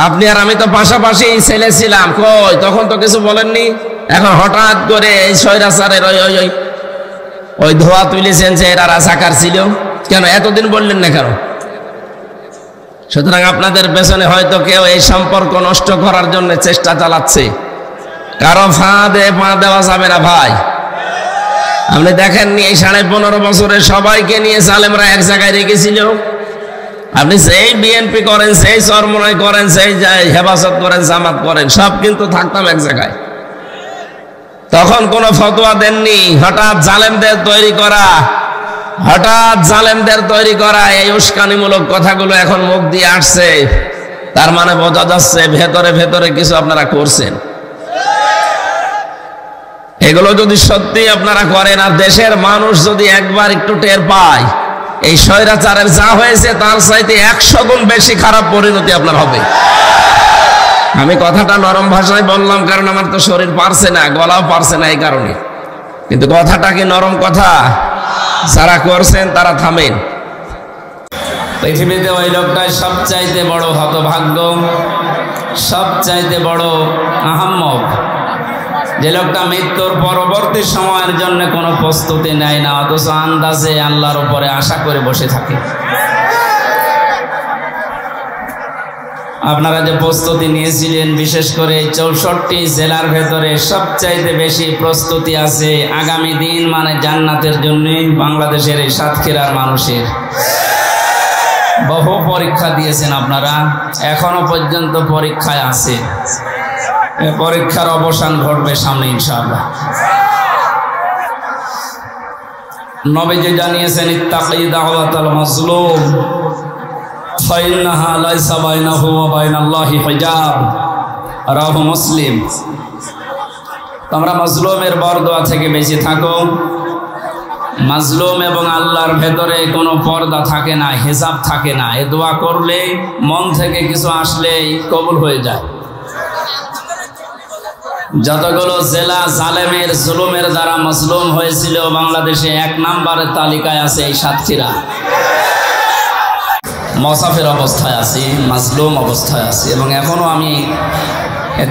আপনি আর আমি তো পাশাপাশি ছেলে ছিলাম, কই তখন তো কিছু বলেননি। এখন হঠাৎ করে এই স্বৈরাচারের ওই ধোয়া তুলেছেন যে এরা রাজাকার ছিল, কেন এতদিন বললেন না কেন? সুতরাং আপনাদের পেছনে হয়তো কেউ এই সম্পর্ক নষ্ট করার জন্য চেষ্টা চালাচ্ছে। কারো ফাঁদে পা দেওয়া যাবে না ভাই। আপনি দেখেননি এই 15.5 বছরে সবাইকে নিয়ে জালেমরা এক জায়গায় রেখেছিল। আপনি সেই বিএনপি করেন, সেই চরমনাই করেন, সেই হেফাজত করেন, জামাত করেন, সব কিন্তু থাকতাম এক জায়গায়। তখন কোনো ফতোয়া দেননি। হঠাৎ জালেমদের তৈরি করা এই উস্কানিমূলক কথাগুলো এখন মুখ দিয়ে আসছে, তার মানে বোঝা যাচ্ছে ভেতরে ভেতরে কিছু আপনারা করছেন। এগুলো যদি সত্যি আপনারা করেন আর দেশের মানুষ যদি একবার একটু টের পায়, এই স্বৈরাচারের যা হয়েছে তার চাইতে 100 গুণ বেশি খারাপ পরিণতি আপনার হবে। আমি কথাটা নরম ভাষায় বললাম কারণ আমার তো শরীর পারছে না, গলাও পারছে না এই কারণে, কিন্তু কথাটা কি নরম কথা? যারা করছেন তারা থামেন। পৃথিবীতে ওই লোকটাই সবচাইতে বড় হতভাগ্য, সবচাইতে বড় আহাম্মক, যে লোকটা মৃত্যুর পরবর্তী সময়ের জন্য কোনো প্রস্তুতি নেয় না, অথচ আন্দাজে আল্লাহর উপরে আশা করে বসে থাকে। আপনারা যে প্রস্তুতি নিয়েছিলেন, বিশেষ করে 64 জেলার ভেতরে সবচাইতে বেশি প্রস্তুতি আছে আগামী দিন মানে জান্নাতের জন্য বাংলাদেশের এই সাতক্ষীরার মানুষের। বহু পরীক্ষা দিয়েছেন আপনারা, এখনো পর্যন্ত পরীক্ষায় আছে। পরীক্ষার অবসান ঘটবে সামনে ইনশাআল্লাহ। নবীজি জানিয়েছেন, ইত্তাকি দাওয়াতাল মাজলুম ফাইন্নাহা লাইসা বাইনাহু ওয়া বাইনাল্লাহি হিজাব, রাওয়াহু মুসলিম। তোমরা মাজলুমের বরদোয়া থেকে বেঁচে থাকো। মাজলুম এবং আল্লাহর ভেতরে কোনো পর্দা থাকে না, হিজাব থাকে না। এ দোয়া করলে মন থেকে কিছু আসলেই কবুল হয়ে যায়। যতগুলো জেলা জালেমের জুলুমের দ্বারা মাজলুম হয়েছিল বাংলাদেশে 1 নম্বরের তালিকায় আছে এই সাতক্ষীরা। মুসাফির অবস্থায় আছি, মাজলুম অবস্থায় আছি, এবং এখনো আমি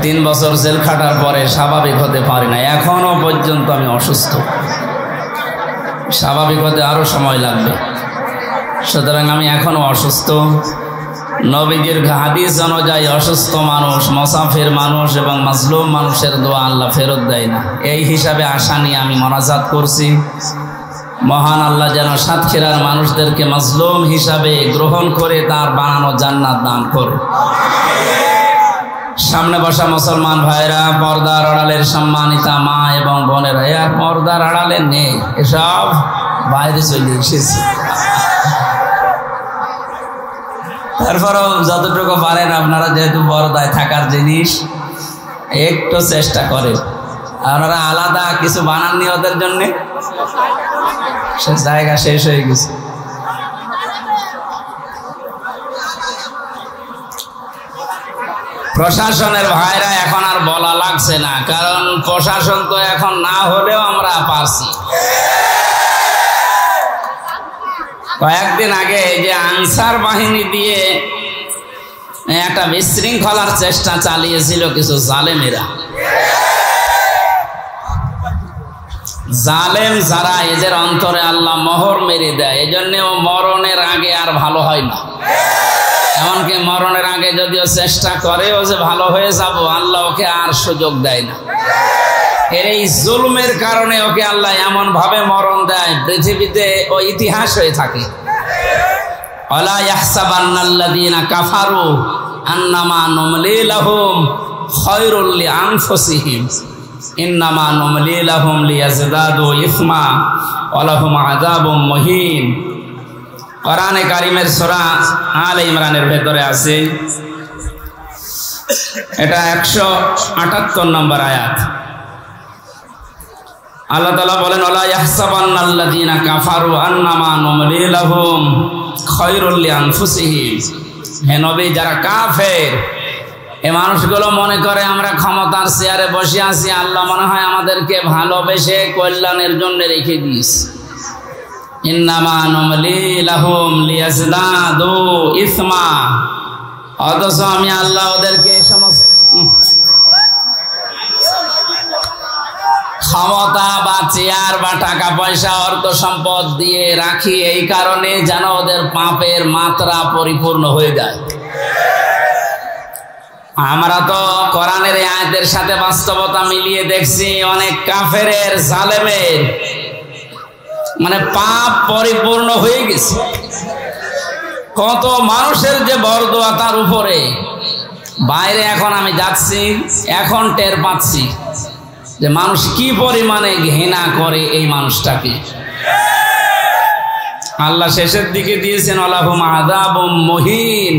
3 বছর জেল খাটার পরে স্বাভাবিক হতে পারি না। এখনো পর্যন্ত আমি অসুস্থ, স্বাভাবিক হতে আরো সময় লাগবে। সুতরাং আমি এখনো অসুস্থ। নবীজির হাদিস অনুযায়ী অসুস্থ মানুষ, মুসাফির মানুষ এবং মাজলুম মানুষের দোয়া আল্লাহ ফেরত দেয় না। এই হিসাবে আশা নিয়ে আমি মোনাজাত করছি, মহান আল্লাহ যেন সাতক্ষীরার মানুষদেরকে মাজলুম হিসাবে গ্রহণ করে তার বানানো জান্নাত দান করে। সামনে বসা মুসলমান ভাইরা, পর্দার আড়ালের সম্মানিতা মা এবং বোনেরা, আর পর্দার আড়ালে নেই, এসব বাইরে চলে এসেছে। তারপরেও যতটুকু পারেন আপনারা, যেহেতু পর্দায় থাকার জিনিস, একটু চেষ্টা করেন। আপনারা আলাদা কিছু বানাননি ওদের জন্যে, সে জায়গা শেষ হয়ে গেছে। প্রশাসনের ভাইরা এখন আর বলা লাগছে না, কারণ প্রশাসন তো এখন না হলেও আমরা পারছি। কয়েকদিন আগে যে আনসার বাহিনী দিয়ে একটা বিশৃঙ্খলার চেষ্টা চালিয়েছিল কিছু জালেমেরা, জালেম যারা, এদের অন্তরে আল্লাহ মোহর মেরে দেয়। এজন্য মরণের আগে আর ভালো হয় না। এমনকি মরণের আগে যদিও চেষ্টা করেও যে ভালো হয়ে যাব, আল্লাহ ওকে আর সুযোগ দেয় না। এর এই জুলুমের কারণে ওকে আল্লাহ এমন ভাবে মরণ দেয়, পৃথিবীতে ও ইতিহাস হয়ে থাকে। ওয়ালা ইয়াহসাবান্নাল্লাযীনা কাফারু আন্নামা নুমলি লাহুম খায়রুল লিআনফুসিহিম ইন্নামা নুমলি লাহুম লিয়াজদাদু ইসমা ওয়া লাহুম আযাবুম মুহিন। কোরআনে কারীমের সূরা আলে ইমরানের ভেতরে আছে, এটা 178 নম্বর আয়াত। আল্লাহ তাআলা বলেন, ওয়ালা ইয়াহসাবান্নাল্লাযীনা কাফারু আন্নামা নুমলি লাহুম খায়রুল লিআনফুসিহিম। হে নবী, যারা কাফের, এই মানুষগুলো মনে করে আমরা ক্ষমতার চেয়ারে বসে আছি, আল্লাহ মনে হয় আমাদেরকে ভালোবেসে কল্যাণের জন্য রেখে দিয়েছে। ইন্নামা নুমলি লাহুম লিয়াজদাদু ইসমা অথচ আমি আল্লাহ ওদেরকে সমস্ত ক্ষমতা বা চেয়ার বা টাকা পয়সা অর্থ সম্পদ দিয়ে রাখি এই কারণে যেন ওদের পাপের মাত্রা পরিপূর্ণ হয়ে যায়। আমরা তো কোরআনের আয়াতের সাথে বাস্তবতা মিলিয়ে দেখছি অনেক কাফেরের জালেমের মানে পাপ পরিপূর্ণ হয়ে গেছে। কত মানুষের যে বরদোয়া তার উপরে, বাইরে এখন আমি যাচ্ছি এখন টের পাচ্ছি যে মানুষ কি পরিমাণে ঘৃণা করে এই মানুষটাকে। আল্লাহ শেষের দিকে দিয়েছেন আলাহুম আযাবুম মুহিন,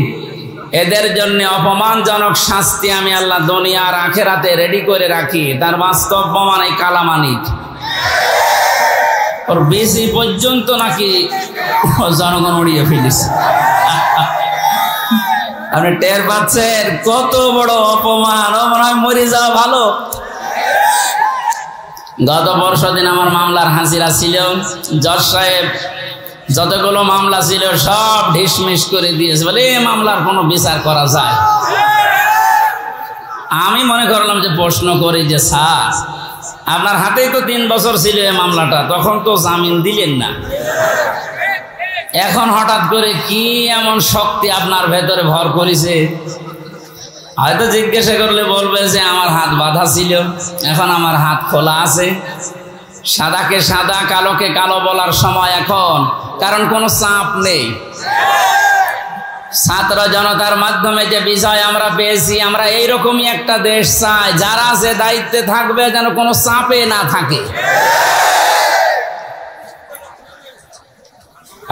এদের জন্য অপমানজনক শাস্তি আমি আল্লাহ দুনিয়া আর আখিরাতে রেডি করে রাখি। তার বাস্তব প্রমাণ এই কালামানিক ওর বেশি পর্যন্ত নাকি জনগণ উড়িয়ে ফেলেছে। আপনি টের পাচ্ছেন কত বড় অপমান, ও মনে হয় মরে যাওয়া ভালো। গত বর্ষদিন আমার মামলার হাজিরা ছিল, জজ সাহেব যতগুলো মামলা ছিল সব ঢিসমিস করে দিয়েছে, বলে এই মামলার কোনো বিচার করা যায়। আমি মনে করলাম যে প্রশ্ন করি যে স্যার আপনার হাতেই তো 3 বছর ছিল এই মামলাটা, তখন তো জামিন দিলেন না, এখন হঠাৎ করে কি এমন শক্তি আপনার ভেতরে ভর করেছে? হয়তো জিজ্ঞাসা করলে বলবে যে আমার হাত বাঁধা ছিল, এখন আমার হাত খোলা আছে। সাদাকে সাদা কালোকে কালো বলার সময় এখন, কারণ কোনো চাপ নেই। ছাত্র জনতার মাধ্যমে যে বিজয় আমরা পেয়েছি, আমরা এইরকমই একটা দেশ চাই যারা যে দায়িত্বে থাকবে যেন কোনো চাপে না থাকে।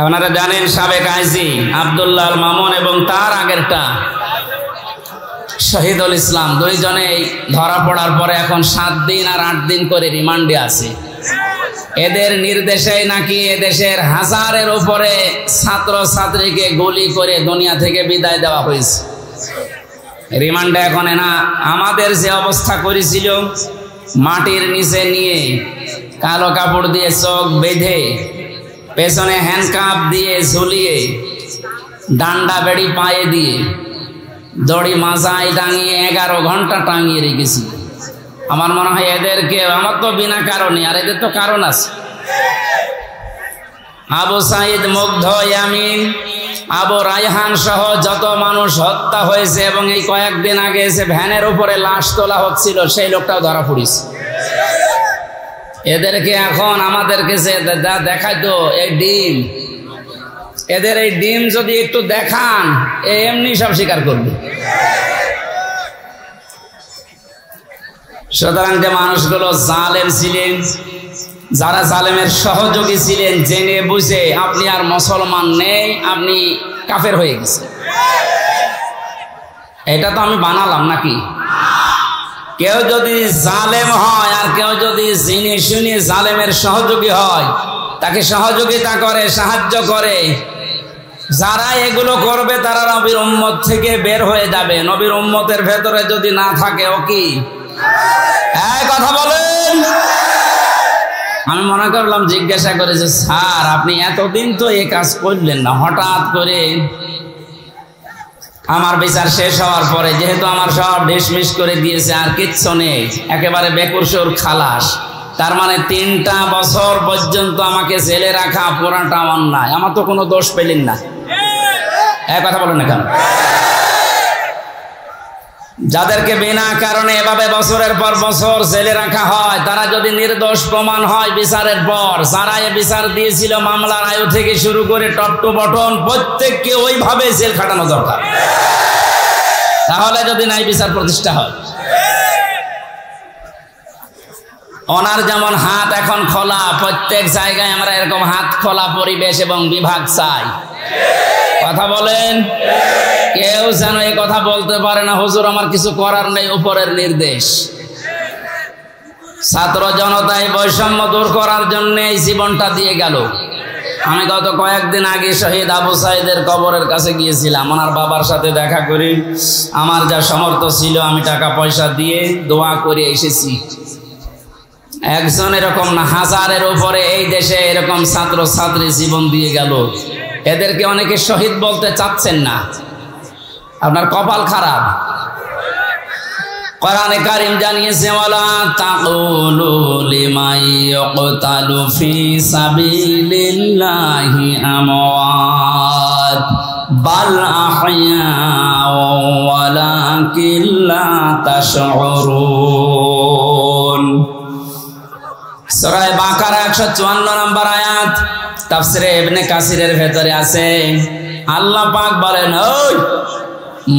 আপনারা জানেন সাবেক আইজি আব্দুল্লাহ আল মামুন এবং তার আগেরটা শহীদুল ইসলাম, দুইজনেই ধরা পড়ার পরে এখন 7 দিন আর 8 দিন করে রিমান্ডে আছে। এদের নির্দেশে নাকি এদেশের হাজারের উপরে ছাত্র ছাত্রীকে গুলি করে দুনিয়া থেকে বিদায় দেওয়া হয়েছে। রিমান্ডে এখন না আমাদের যে অবস্থা করেছিল, মাটির নিচে নিয়ে কালো কাপড় দিয়ে চোখ বেঁধে পেছনে হ্যান্ডকাপ দিয়ে ঝুলিয়ে ডান্ডা বেড়ি পায়ে দিয়ে দড়ি মাথায় টাঙিয়ে 11 ঘন্টা টাঙিয়ে রেখেছি। আমার মনে হয় এদেরকে, আমার তো বিনা কারণে, আর এদের তো কারণ আছে। আবু সাইদ, মুগ্ধ, ইয়ামিন, আবু রায়হান সহ যত মানুষ হত্যা হয়েছে এবং এই কয়েকদিন আগে এসে ভ্যানের উপরে লাশ তোলা হচ্ছিল, সেই লোকটাও ধরা পড়েছে। এদেরকে এখন আমাদেরকে যে দেখাইতো এই ডিম, এদের এই ডিম যদি একটু দেখান এমনি সব স্বীকার করবে। সুতরাং যে মানুষগুলো জালেম ছিলেন, যারা জালেমের সহযোগী ছিলেন, জেনে বুঝে আপনি আর মুসলমান নেই, আপনি কাফের হয়ে গেছেন। এটা তো আমি বানালাম নাকি? কেউ যদি জালেম হয় আর কেউ যদি জেনে শুনে জালেমের সহযোগী হয়, তাকে সহযোগিতা করে, সাহায্য করে, যারা এগুলো করবে তারা নবীর উম্মত থেকে বের হয়ে যাবে। নবীর উম্মতের ভেতরে যদি না থাকে ও কি কথা বলেন? আমি মনে করলাম জিজ্ঞাসা করে যে স্যার আপনি এতদিন তো এই কাজ করলেন না, হঠাৎ করে আমার বিচার শেষ হওয়ার পরে যেহেতু আমার সব ঢিসমিস করে দিয়েছে, আর কিচ্ছু নেই, একেবারে বেকসুর খালাস, তার মানে 3টা বছর পর্যন্ত আমাকে জেলে রাখা পুরাটা অন্যায়, আমার তো কোনো দোষ পেলেন না। কথা বলেন না কেন? যাদেরকে বিনা কারণে এভাবে বছরের পর বছর জেলে রাখা হয়, তারা যদি নির্দোষ প্রমাণ হয় বিচারের পর, যারা এ বিচার দিয়েছিল মামলার আয়ু থেকে শুরু করে টপ টু বটন প্রত্যেককে ওইভাবে জেল খাটানো দরকার। তাহলে যদি নাই বিচার প্রতিষ্ঠা হয়। ওনার যেমন হাত এখন খোলা, প্রত্যেক জায়গায় আমরা এরকম হাত খোলা পরিবেশ এবং বিভাগ চাই। কথা বলেন? কেউ যেন এই কথা বলতে পারে না হুজুর আমার কিছু করার নেই, উপরের নির্দেশ। ছাত্র জনতায় বৈষম্য দূর করার জন্য এই জীবনটা দিয়ে গেল। আমি গত কয়েকদিন আগে শহীদ আবু সাইদের কবরের কাছে গিয়েছিলাম, ওনার বাবার সাথে দেখা করি, আমার যা সামর্থ্য ছিল আমি টাকা পয়সা দিয়ে দোয়া করে এসেছি। একজন এরকম না, হাজারের উপরে এই দেশে এরকম ছাত্র ছাত্রী জীবন দিয়ে গেল। এদেরকে অনেকে শহীদ বলতে চাচ্ছেন না, আপনার কপাল খারাপ। কোরআনে কারীম জানিয়েছে ওয়ালা তাকুলু লিমান ইয়াকতালু ফি সাবিলিল্লাহি আমওয়াত বাল আহইয়াউ ওয়ালাকিন লা তাশউরুন। সূরা বাকারা 154 নম্বর আয়াত, তাফসিরে ইবনে কাসিরের ভেতরে আছে। আল্লাহ পাক বলেন, ওই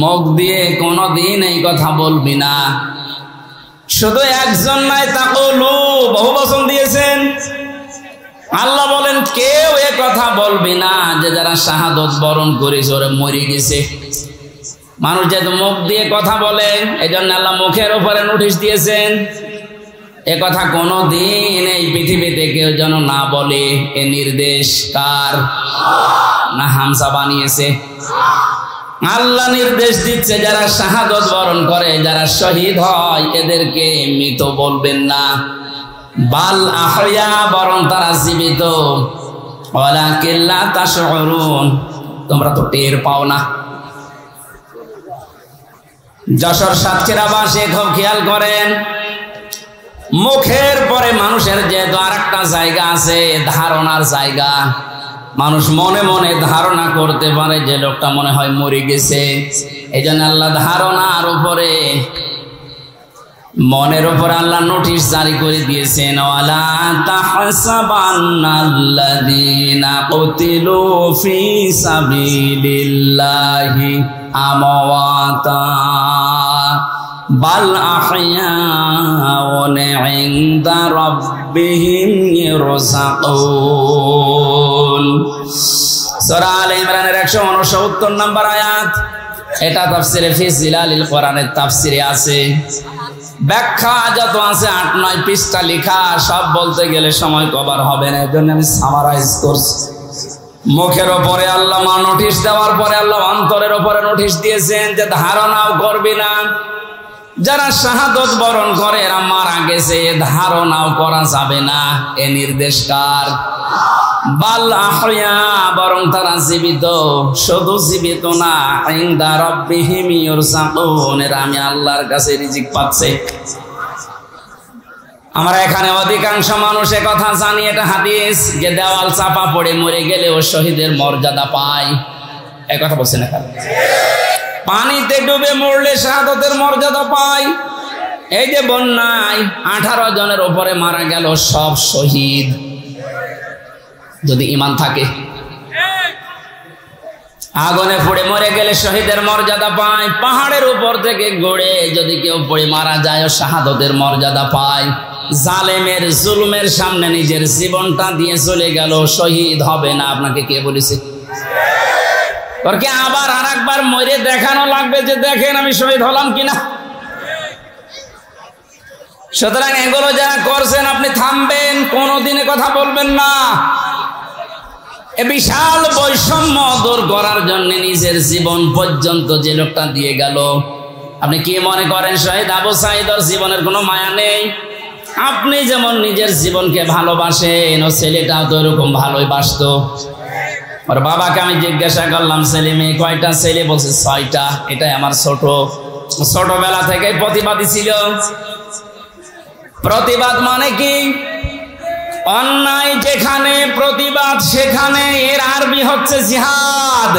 মুখ দিয়ে কোনদিন এই কথা বলবি না। শুধু একজন নাই, তাকুলু বহু বচন দিয়েছেন। আল্লাহ বলেন কেউ এ কথা বলবি না যে যারা শাহাদত বরণ করেছে ওরা মরে গেছে। মানুষ যেহেতু মুখ দিয়ে কথা বলে, এই জন্য আল্লাহ মুখের উপরে নোটিশ দিয়েছেন এ কথা কোনদিন এই পৃথিবীতে কেউ যেন না বলে। এ নির্দেশ কার? না হামজা বানিয়েছে? আল্লাহ নির্দেশ দিচ্ছে যারা শাহাদত বরণ করে, যারা শহীদ হয়, এদেরকে মৃত বলবেন না। বাল আহইয়া, বরং তারা জীবিত। ওয়ালাকিন লা তাশউরুন, তোমরা তো টের পাও না। যশোর সাতক্ষীরাবাসী খুব খেয়াল করেন, মুখের পরে মানুষের যেহেতু আর একটা জায়গা আছে, ধারণার জায়গা। মানুষ মনে মনে ধারণা করতে পারে যে লোকটা মনে হয় মরে গেছে। এই জন্য আল্লাহ ধারণার উপরে, মনের উপর আল্লাহ নোটিশ জারি করে দিয়েছেন। ওয়ালা তাহসাবান্নাল্লাযীনা কুতিলু ফি সাবিলিল্লাহি আমওয়াতা বাল আহইয়াউন ইনদা রাব্বিহিম ইরযাকুন। সূরা আলে ইমরানের 169 নম্বর আয়াত। এটা তাফসিরে ফি জিলালিল কোরআনের তাফসিরে আছে। ব্যাখ্যা যত আছে 8-9 পৃষ্ঠা লেখা, সব বলতে গেলে সময় কভার হবে না, এজন্য আমি সামারাইজ করছি। মুখের ওপরে আল্লাহ নোটিশ দেওয়ার পরে আল্লাহ অন্তরের ওপরে নোটিশ দিয়েছেন যে ধারণাও করবি না। যারা শাহাদত বরণ করে এরা মারা গেছে, ধারণাও করা যাবে না। এ নির্দেশ কার? বাল আহইয়া, বরং তারা জীবিত। শুধু জীবিত না, ইনদা রাব্বিহিম ইরযাকুন, এরা আমি আল্লাহর কাছে রিজিক পাচ্ছে। আমরা এখানে অধিকাংশ মানুষ কথা জানি, এটা হাদিস, যে দেওয়াল চাপা পড়ে মরে গেলে ও শহীদের মর্যাদা পায়। এই কথা বলছেন না? পানিতে ডুবে মরলে শাহাদতের মর্যাদা পায়। এই যে বন্যায় 18 জনের উপরে মারা গেল, সব শহীদ, যদি ঈমান থাকে। আগুনে পুড়ে মরে গেলে শহীদের মর্যাদা পায়। পাহাড়ের উপর থেকে গড়ে যদি কেউ পড়ে মারা যায়, ও শাহাদতের মর্যাদা পায়। জালেমের জুলুমের সামনে নিজের জীবনটা দিয়ে চলে গেল, শহীদ হবে না। আপনাকে কে বলেছে? ওরকে আবার আর একবার মরে দেখানো লাগবে যে দেখেন আমি শহীদ হলাম কিনা। সুতরাং এগুলো যারা করছেন আপনি থামবেন, কোনোদিনে কথা বলবেন না। এ বিশাল বৈষম্য দূর করার জন্য নিজের জীবন পর্যন্ত যে লোকটা দিয়ে গেল, আপনি কি মনে করেন শহীদ আবু সাঈদের জীবনের কোনো মায়া নেই? আপনি যেমন নিজের জীবনকে ভালোবাসেন, ও ছেলেটাও তো এরকম ভালোই বাসতো। ওর বাবাকে আমি জিজ্ঞাসা করলাম ছেলে মেয়ে কয়টা? ছেলে বলছে 6টা। এটাই আমার ছোটবেলা থেকে প্রতিবাদী ছিল। প্রতিবাদ মানে কি? অন্যায় যেখানে প্রতিবাদ সেখানে, এর আরবি হচ্ছে জিহাদ।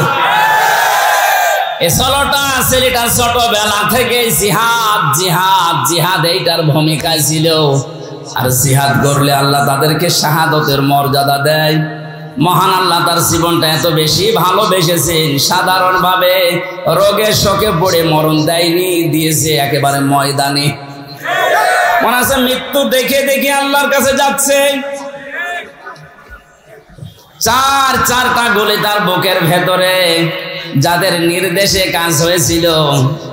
এই 16টা ছেলেটা ছোটবেলা থেকে জিহাদ জিহাদ জিহাদ এইটার ভূমিকায় ছিল। আর জিহাদ করলে আল্লাহ তাদেরকে শাহাদতের মর্যাদা দেয়। মহান আল্লাহ তার জীবনটা এত বেশি ভালোবেসেছেন, সাধারণভাবে রোগের শোকে পড়ে মরণ দেয়নি, দিয়েছে একেবারে ময়দানে। মনে আছে মৃত্যু দেখে দেখে আল্লাহর কাছে যাচ্ছে। 4টা গুলি তার বুকের ভেতরে। যাদের নির্দেশে কাজ হয়েছিল,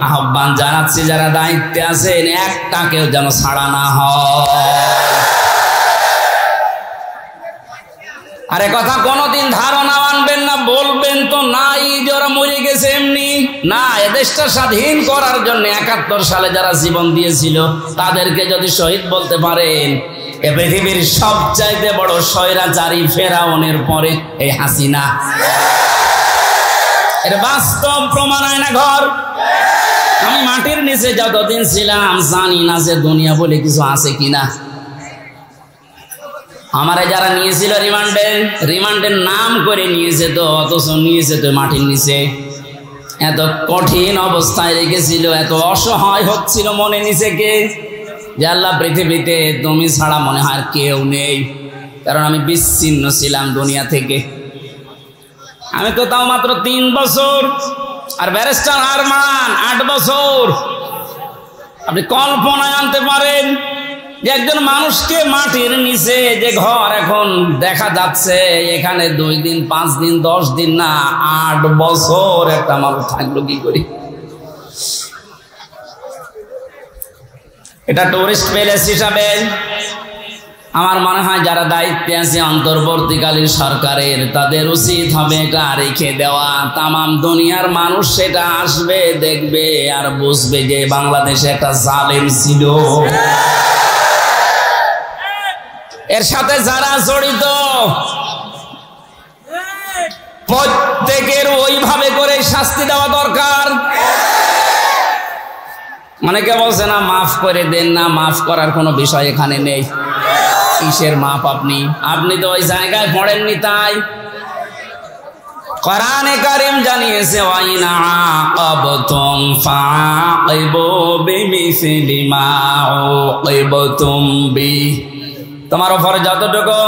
আহ্বান জানাচ্ছি যারা দায়িত্বে আছেন, একটা কেউ যেন ছাড়া না হয়। আরে কথা কোনোদিন ধারণা আনবেন না, বলবেন তো নাই যে ওরা মরে গেছে এমনি না। এদেশটা স্বাধীন করার জন্য 71 সালে যারা জীবন দিয়েছিল তাদেরকে যদি শহীদ বলতে পারেন, এ পৃথিবীর সবচাইতে বড় স্বৈরাচারী ফেরাউনের পরে এই হাসিনা। এর বাস্তব প্রমাণ আয়না ঘর। আমি মাটির নিচে যতদিন ছিলাম জানি না যে দুনিয়া বলে কিছু আছে কিনা। আমারে যারা নিয়েছিল রিমান্ডের নাম করে নিয়েছে তো, অথচ নিয়েছে তো মাটির নিচে। এত কঠিন অবস্থায় রেখেছিল, এত অসহায় হচ্ছিল মনে নিচে কে, যে আল্লাহ পৃথিবীতে তুমি ছাড়া মনে হয় আর কেউ নেই। কারণ আমি বিচ্ছিন্ন ছিলাম দুনিয়া থেকে। আমি তো তাও মাত্র 3 বছর, আর ব্যারিস্টার আরমান 8 বছর। আপনি কল্পনায় আনতে পারেন যে একজন মানুষকে মাটির নিচে যে ঘর এখন দেখা যাচ্ছে, এখানে 2 দিন 5 দিন 10 দিন না 8 বছর একটা মানুষ থাকলো কি করি? এটা টুরিস্ট প্লেস হিসাবে আমার মনে হয় যারা দায়িত্বে আছে অন্তর্বর্তীকালীন সরকারের, তাদের উচিত হবে এটা রেখে দেওয়া। তামাম দুনিয়ার মানুষ সেটা আসবে, দেখবে আর বুঝবে যে বাংলাদেশে একটা জালেম ছিল। এর সাথে যারা জড়িত প্রত্যেকের ওইভাবে করে শাস্তি দেওয়া দরকার। অনেকে বলছে না মাফ করে দেন না, মাফ করার কোনো বিষয় এখানে নেই। কিসের মাপ? আপনি তো ওই জায়গায় পড়েননি। তাই কোরআনে কারীম জানিয়েছে ওয়াইনা আকাবতুম ফাআকিবু বিমিসলি মা উকিবতুম বি। তোমার উপর যতটুকু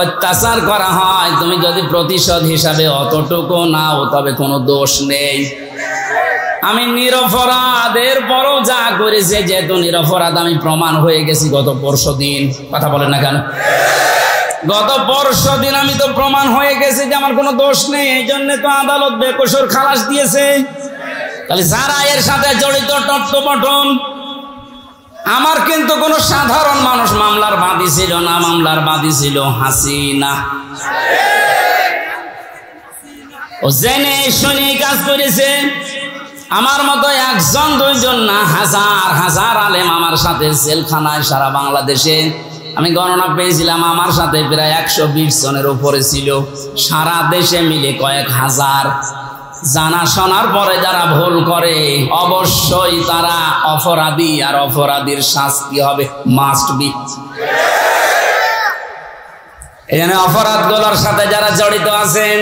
অত্যাচার করা হয় তুমি যদি প্রতিশোধ হিসাবে অতটুকু নাও তবে কোনো দোষ নেই। আমি নিরপরাধ, এরপরও যা করেছে যেহেতু নিরপরাধ আমি প্রমাণ হয়ে গেছি গত পরশুদিন। কথা বলেন না কেন? গত পরশুদিন আমি তো প্রমাণ হয়ে গেছি যে আমার কোনো দোষ নেই। এই জন্য তো আদালত বেকসুর খালাস দিয়েছে। তাহলে যারা এর সাথে জড়িত টট্টপটন, আমার কিন্তু কোনো সাধারণ মানুষ মামলার বাদী ছিল না, মামলার বাদী ছিল হাসিনা। ও জেনে শুনে কাজ করেছে। আমার মতো 1 জন 2 জন না, হাজার হাজার আলেম আমার সাথে জেলখানায় সারা বাংলাদেশে। আমি গণনা পেয়েছিলাম আমার সাথে প্রায় 120 জনের উপরে ছিল, সারা দেশে মিলে কয়েক হাজার। জানা শোনার পরে যারা ভুল করে অবশ্যই তারা অপরাধী, আর অপরাধীর শাস্তি হবে মাস্ট বি। এখানে অপরাধগুলোর সাথে যারা জড়িত আছেন,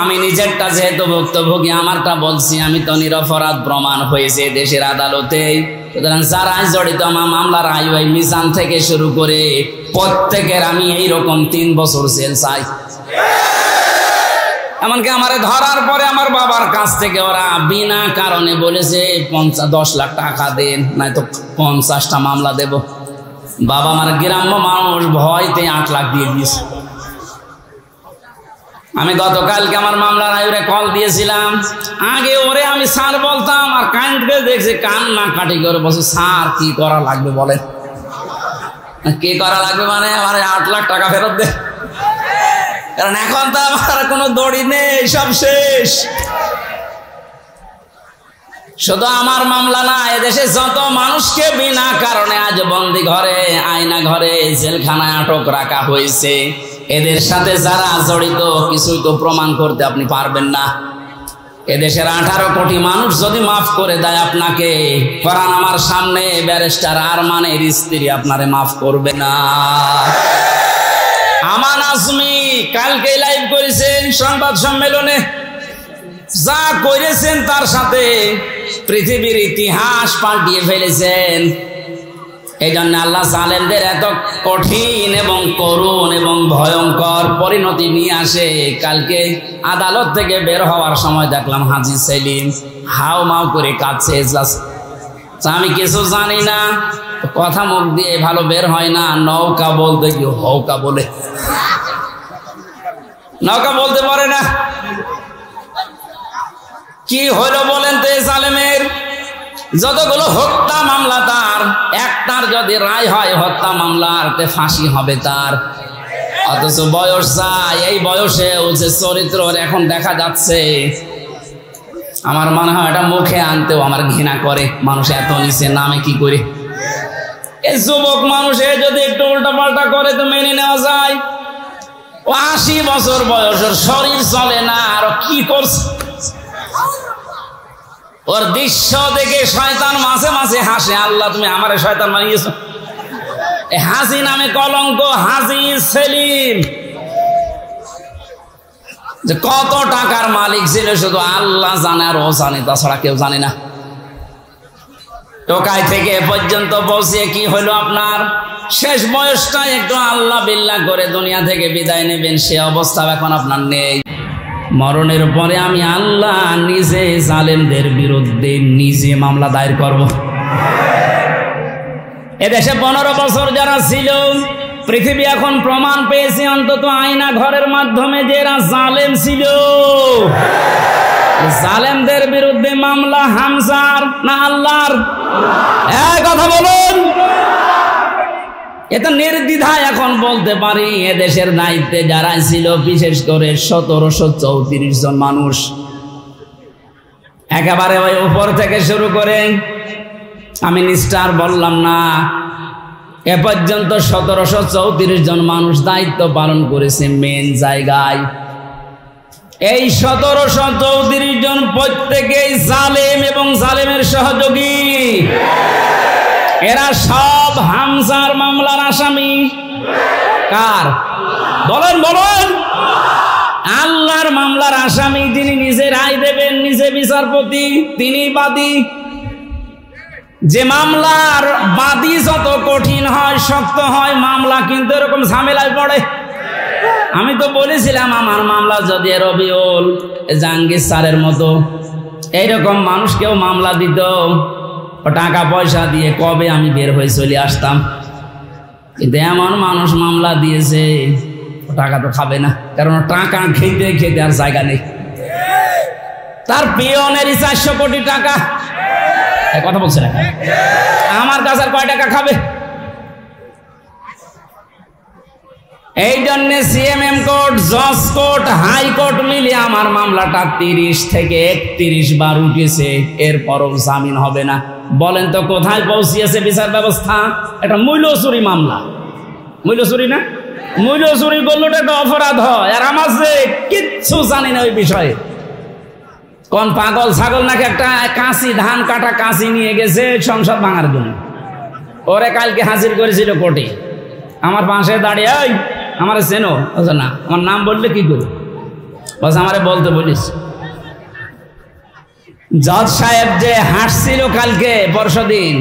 আমি নিজেরটা যেহেতু ভুক্তভোগী আমারটা বলছি, আমি তো নিরপরাধ প্রমাণ হয়েছে দেশের আদালতে। সুতরাং যারা জড়িত আমার মামলার আইওয়াই মিজান থেকে শুরু করে প্রত্যেকের আমি এইরকম 3 বছর জেল চাই। এমনকি আমারে ধরার পরে আমার বাবার কাছ থেকে ওরা বিনা কারণে বলেছে 10 লাখ টাকা দেন, নয়তো 50টা মামলা দেব। বাবা আমার গ্রাম্য মানুষ, ভয়তে 8 লাখ দিয়ে দিয়েছে। আমি গতকালকে আমার মামলার আইরে কল দিয়েছিলাম। আগে ওরে আমি স্যার বলতাম, আর কাইন্ডকে দেখছি কান্না কাটি করে বলছে স্যার কি করা লাগবে বলেন। কি করা লাগবে মানে আমার 8 লাখ টাকা ফেরত দে। কারণ এখন তো আমার কোনো দড়ি নেই, সব শেষ। শুধু আমার মামলা না, এদেশে যত মানুষকে বিনা কারণে আজ বন্দি ঘরে, আয়না ঘরে, জেলখানায় আটক রাখা হয়েছে, এদের সাথে যারা জড়িত কিছুই তো প্রমাণ করতে আপনি পারবেন না। এদেশের 18 কোটি মানুষ যদি মাফ করে দেয় আপনাকে, কোরআন আমার সামনে ব্যারিস্টার আরমানের স্ত্রী আপনারে মাফ করবে না। আমান আজমি কালকে লাইভ করেছেন সংবাদ সম্মেলনে, যা করেছেন তার সাথে পৃথিবীর ইতিহাস পাল্টিয়ে ফেলেছেন। এই জন্য আল্লাহ জালেমদের এত কঠিন এবং করুণ এবং ভয়ঙ্কর পরিণতি নিয়ে আসে। কালকে আদালত থেকে বের হওয়ার সময় দেখলাম হাজী সেলিম হাও মাও করে কাঁদছে। আমি কিছু জানি না, কথা মুখ দিয়ে ভালো বের হয় না। নৌকা বলতে কি হৌকা বলে, নৌকা বলতে পারে না। কি হলো বলেন তো এই জালেমের? যতগুলো হত্যা মামলা তার, একটার যদি রায় হয় হত্যা মামলার, ফাঁসি হবে তার। অথচ বয়স যায়, এই বয়সেও যে চরিত্র এখন দেখা যাচ্ছে, আমার মনে হয় এটা মুখে আনতেও আমার ঘৃণা করে। মানুষ এত নিচে নামে কি করে? এই যুবক মানুষে যদি একটু উল্টা পাল্টা করে তো মেনে নেওয়া যায়। 80 বছর বয়সের শরীর চলে না, আর কি করছে? ওর দৃশ্য দেখে শয়তান মাঝে মাঝে হাসে, আল্লাহ তুমি আমারে শয়তান বানিয়েছো। হাজি নামে কলঙ্ক, হাজি সেলিম যে কত টাকার মালিক ছিল শুধু আল্লাহ জানে, আর ও জানে, তাছাড়া কেউ জানে না। টোকাই থেকে পর্যন্ত পৌঁছে কি হলো আপনার শেষ বয়সটা একটু আল্লাহ বিল্লাহ করে দুনিয়া থেকে বিদায় নেবেন, সে অবস্থা এখন আপনার নেই। মরণের পরে আমি আল্লাহ নিজে জালেমদের বিরুদ্ধে নিজে মামলা দায়ের করব। এদেশে 15 বছর যারা ছিল, পৃথিবী এখন প্রমাণ পেয়েছে অন্তত আয়না ঘরের মাধ্যমে যে এরা জালেম ছিল। জালেমদের বিরুদ্ধে মামলা হামজার না আল্লাহর? কথা বলুন। এটা নির্দ্বিধায় এখন বলতে পারি এদেশের দায়িত্বে যারা ছিল, বিশেষ করে 1734 জন মানুষ, একেবারে ওই উপর থেকে শুরু করে, আমি নিস্টার বললাম না, এ পর্যন্ত 1734 জন মানুষ দায়িত্ব পালন করেছে মেন জায়গায়। এই 1734 জন প্রত্যেকেই জালেম এবং জালেমের সহযোগী। এরা সব হামজার মামলার আসামি। কার? বলেন বলেন। আল্লাহর মামলার আসামি, যিনি নিজে রায় দেবেন, নিজে বিচারপতি, তিনি বাদী। যে মামলার বাদী যত কঠিন হয়, শক্ত হয় মামলা, কিন্তু এরকম ঝামেলায় পড়ে। আমি তো বলেছিলাম আমার মামলা যদি রবিউল জাহাঙ্গীর স্যারের মতো এইরকম মানুষকেও মামলা দিত, টাকা পয়সা দিয়ে কবে আমি বের হয়ে চলে আসতাম। কিন্তু এমন মানুষ মামলা দিয়েছে, টাকা তো খাবে না, কারণ টাকা খেতে খেতে আর জায়গা নেই। তার পিয়নেরই 400 কোটি টাকা। কথা বলছে না, আমার কাছে আর কয় টাকা খাবে? এই জন্য সিএমএম কোর্ট, জজ কোর্ট, হাইকোর্ট মিলিয়ে আমার মামলাটা 30 থেকে 31 বার উঠেছে, এরপরও জামিন হবে না। বলেন তো কোথায় পৌঁছিয়েছে বিচার ব্যবস্থা? একটা মূল্য চুরি মামলা। মূল্য চুরি না, মূল্য চুরি করলে একটা অপরাধ হয়, আর আমার যে কিচ্ছু জানি না ওই বিষয়ে। কোন পাগল ছাগল নাকি একটা কাঁচি, ধান কাটা কাঁচি নিয়ে গেছে সংসদ ভাঙার জন্য, ওরে কালকে হাজির করেছিল কোর্টে। আমার পাশে দাঁড়িয়ে, ওই আমার চেনো? না, আমার নাম বললে কি করবো? বস আমারে বলতে বলিস। জজ সাহেব যে হাসছিল কালকে পরশুদিন,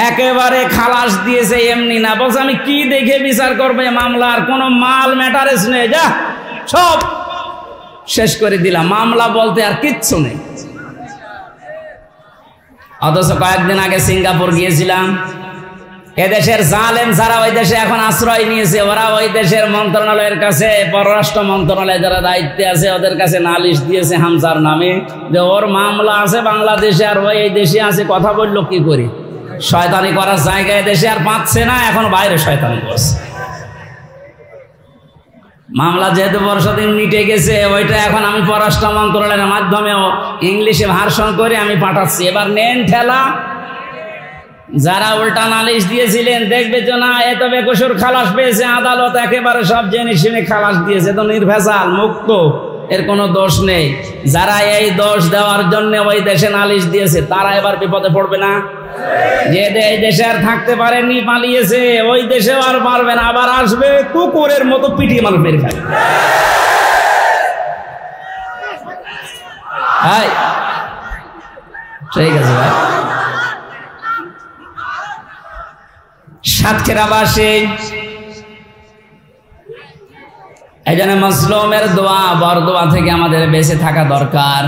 একেবারে খালাস দিয়েছে এমনি না। বলছে আমি কি দেখে বিচার করবো মামলার? কোনো মাল ম্যাটারেস নেই, যা সব শেষ করে দিলাম, মামলা বলতে আর কিচ্ছু নেই। অথচ কয়েকদিন আগে সিঙ্গাপুর গিয়েছিলাম, এদেশের জালেম যারা ওই দেশে এখন আশ্রয় নিয়েছে, ওরা ওই দেশের মন্ত্রণালয়ের কাছে, পররাষ্ট্র মন্ত্রণালয়ে যারা দায়িত্বে আছে ওদের কাছে নালিশ দিয়েছে হামজার নামে, যে ওর মামলা আছে বাংলাদেশে আর ওই এই দেশে আছে। কথা বললো কি করি, শয়তানি করার জায়গায় দেশে আর পাচ্ছে না, এখন বাইরে শয়তানি করছে। মামলা যেহেতু বর্ষদিন মিটে গেছে, ওইটা এখন আমি পররাষ্ট্র মন্ত্রণালয়ের মাধ্যমে ইংলিশে ভার্সন করে আমি পাঠাচ্ছি। এবার নেন ঠেলা। যারা উল্টা নালিশ দিয়েছিলেন দেখবে যে না এত বেকসুর খালাস পেয়েছে, আদালত একেবারে সব জেনে শুনে খালাস দিয়েছে, তো নির্ভেজাল মুক্ত, এর কোনো দোষ নেই। যারা এই দোষ দেওয়ার জন্য ওই দেশে নালিশ দিয়েছে তারা এবার বিপদে পড়বে না? যে এই দেশে আর থাকতে পারেননি, পালিয়েছে, ওই দেশেও আর পারবে না, আবার আসবে কুকুরের মতো পিটিয়ে মানুষ মেরে খাবে। ঠিক আছে ভাই। সাতক্ষীরাবাসী এই জন্য মজলুমের দোয়া, বরদোয়া থেকে আমাদের বেঁচে থাকা দরকার।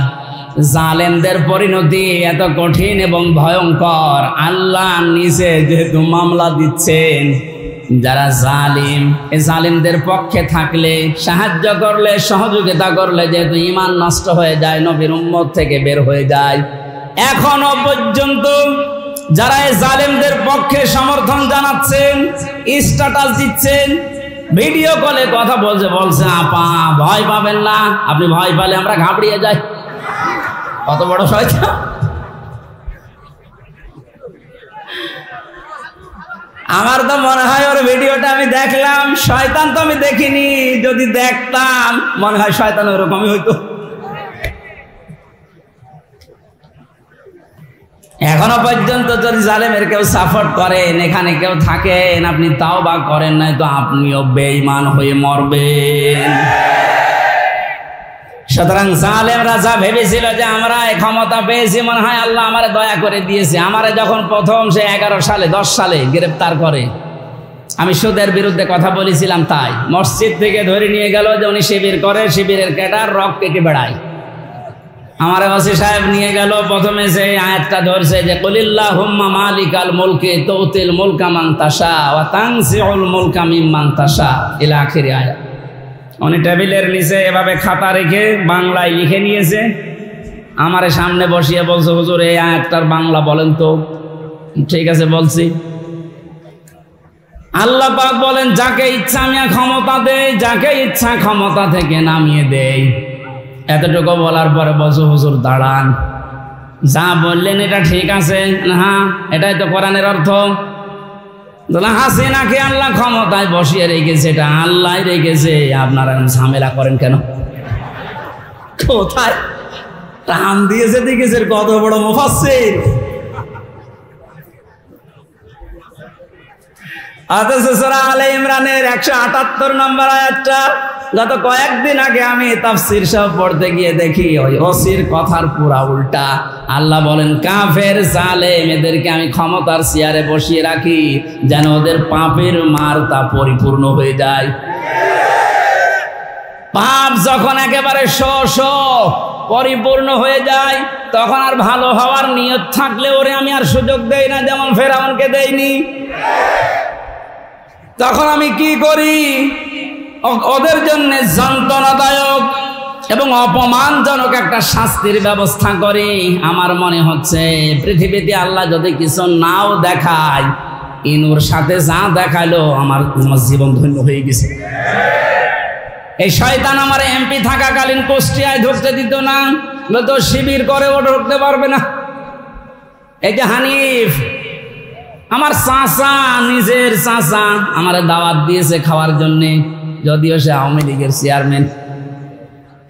জালেমদের পরিণতি এত কঠিন এবং ভয়ঙ্কর, আল্লাহ নিজে যেহেতু মামলা দিচ্ছেন, যারা জালিম, এই জালিমদের পক্ষে থাকলে, সাহায্য করলে, সহযোগিতা করলে যেহেতু ঈমান নষ্ট হয়ে যায়, নবীর উম্মত থেকে বের হয়ে যায়। এখনো পর্যন্ত যারা এই জালেমদের পক্ষে সমর্থন জানাচ্ছেন, স্ট্যাটাস দিচ্ছেন, ভিডিও কলে কথা বলছে আপা ভয় পাবেন না, আপনি ভয় পালে আমরা ঘাবড়িয়ে যাই। কত বড় শয়তান! আমার তো মনে হয় ওর ভিডিওটা আমি দেখলাম, শয়তান তো আমি দেখিনি, যদি দেখতাম মনে হয় শয়তান ওরকমই হইতো। এখনো পর্যন্ত যদি জালেমের কেউ সাপোর্ট করেন, এখানে কেউ থাকেন, আপনি তাওবা করেন নাই তো আপনিও বেঈমান হয়ে মরবেন। সুতরাং জালেম রাজা ভেবেছিল যে আমরা এই ক্ষমতা পেয়েছি, মনে হয় আল্লাহ আমারে দয়া করে দিয়েছে। আমারে যখন প্রথম সে 11 সালে 10 সালে গ্রেফতার করে, আমি সুদের বিরুদ্ধে কথা বলেছিলাম, তাই মসজিদ থেকে ধরে নিয়ে গেল যে উনি শিবির করে, শিবিরের ক্যাডার, রক কেটে বেড়ায়। আমার ওসি সাহেব নিয়ে গেল, প্রথমে যে আয়াতটা ধরছে যে কুলিল্লাহুম্মা মালিকাল মুলকি তুতিল মুলকা মান তাশা ওয়া তানজিউল মুলকা মিম্মান তাশা ইলা আখিরি আয়াত। উনি টেবিলের নিচে এভাবে খাতা রেখে বাংলায় লিখে নিয়েছে, আমারে সামনে বসিয়ে বলছে, হুজুর এই আয়াতটার বাংলা বলেন তো। ঠিক আছে বলছি। আল্লাহ পাক বলেন, যাকে ইচ্ছা আমি ক্ষমতা দেই, যাকে ইচ্ছা ক্ষমতা থেকে নামিয়ে দেই। এতটুকু বলার পরে বলছো, হুজুর দাঁড়ান, যা বললেন এটা ঠিক আছে? হ্যাঁ, এটাই তো কোরআনের অর্থ। হাসিনাকে আল্লাহ ক্ষমতায় বসিয়ে রেখেছে, এটা আল্লাহ রেখেছে, আপনারা ঝামেলা করেন কেন? কোথায় টান দিয়েছে দেখেছে, কত বড় মুফাসসির। অথচ সূরা আলে ইমরানের 178 নম্বর আয়াতটা গত কয়েকদিন আগে আমি তাফসীর সহ পড়তে গিয়ে দেখি ওই ওসির কথার পুরা উল্টা। আল্লাহ বলেন, কাফের জালেম এদেরকে আমি ক্ষমতার চেয়ারে বসিয়ে রাখি যেন ওদের পাপের মার তা পরিপূর্ণ হয়ে যায়। পাপ যখন একেবারে পরিপূর্ণ হয়ে যায়, তখন আর ভালো হওয়ার নিয়ত থাকলে ওরে আমি আর সুযোগ দেই না, যেমন ফেরাউনকে দেইনি। তখন আমি কি করি? ওদের জন্য যন্ত্রণাদায়ক এবং অপমানজনক একটা শাস্তির ব্যবস্থা করি। আমার মনে হচ্ছে পৃথিবীতে আল্লাহ যদি কিছু নাও দেখায়, ইনুর সাথে যা দেখালো আমার জীবন ধন্য হয়ে গেছে। এই শয়তান আমার এমপি থাকাকালীন কুষ্টিয়ায় ঢুকতে দিত না, তো শিবির করে ও ঢুকতে পারবে না। এই যে হানিফ, আমার চাচা, নিজের চাচা, আমার দাওয়াত দিয়েছে খাওয়ার জন্যে, যদিও সে আওয়ামী লীগের চেয়ারম্যান।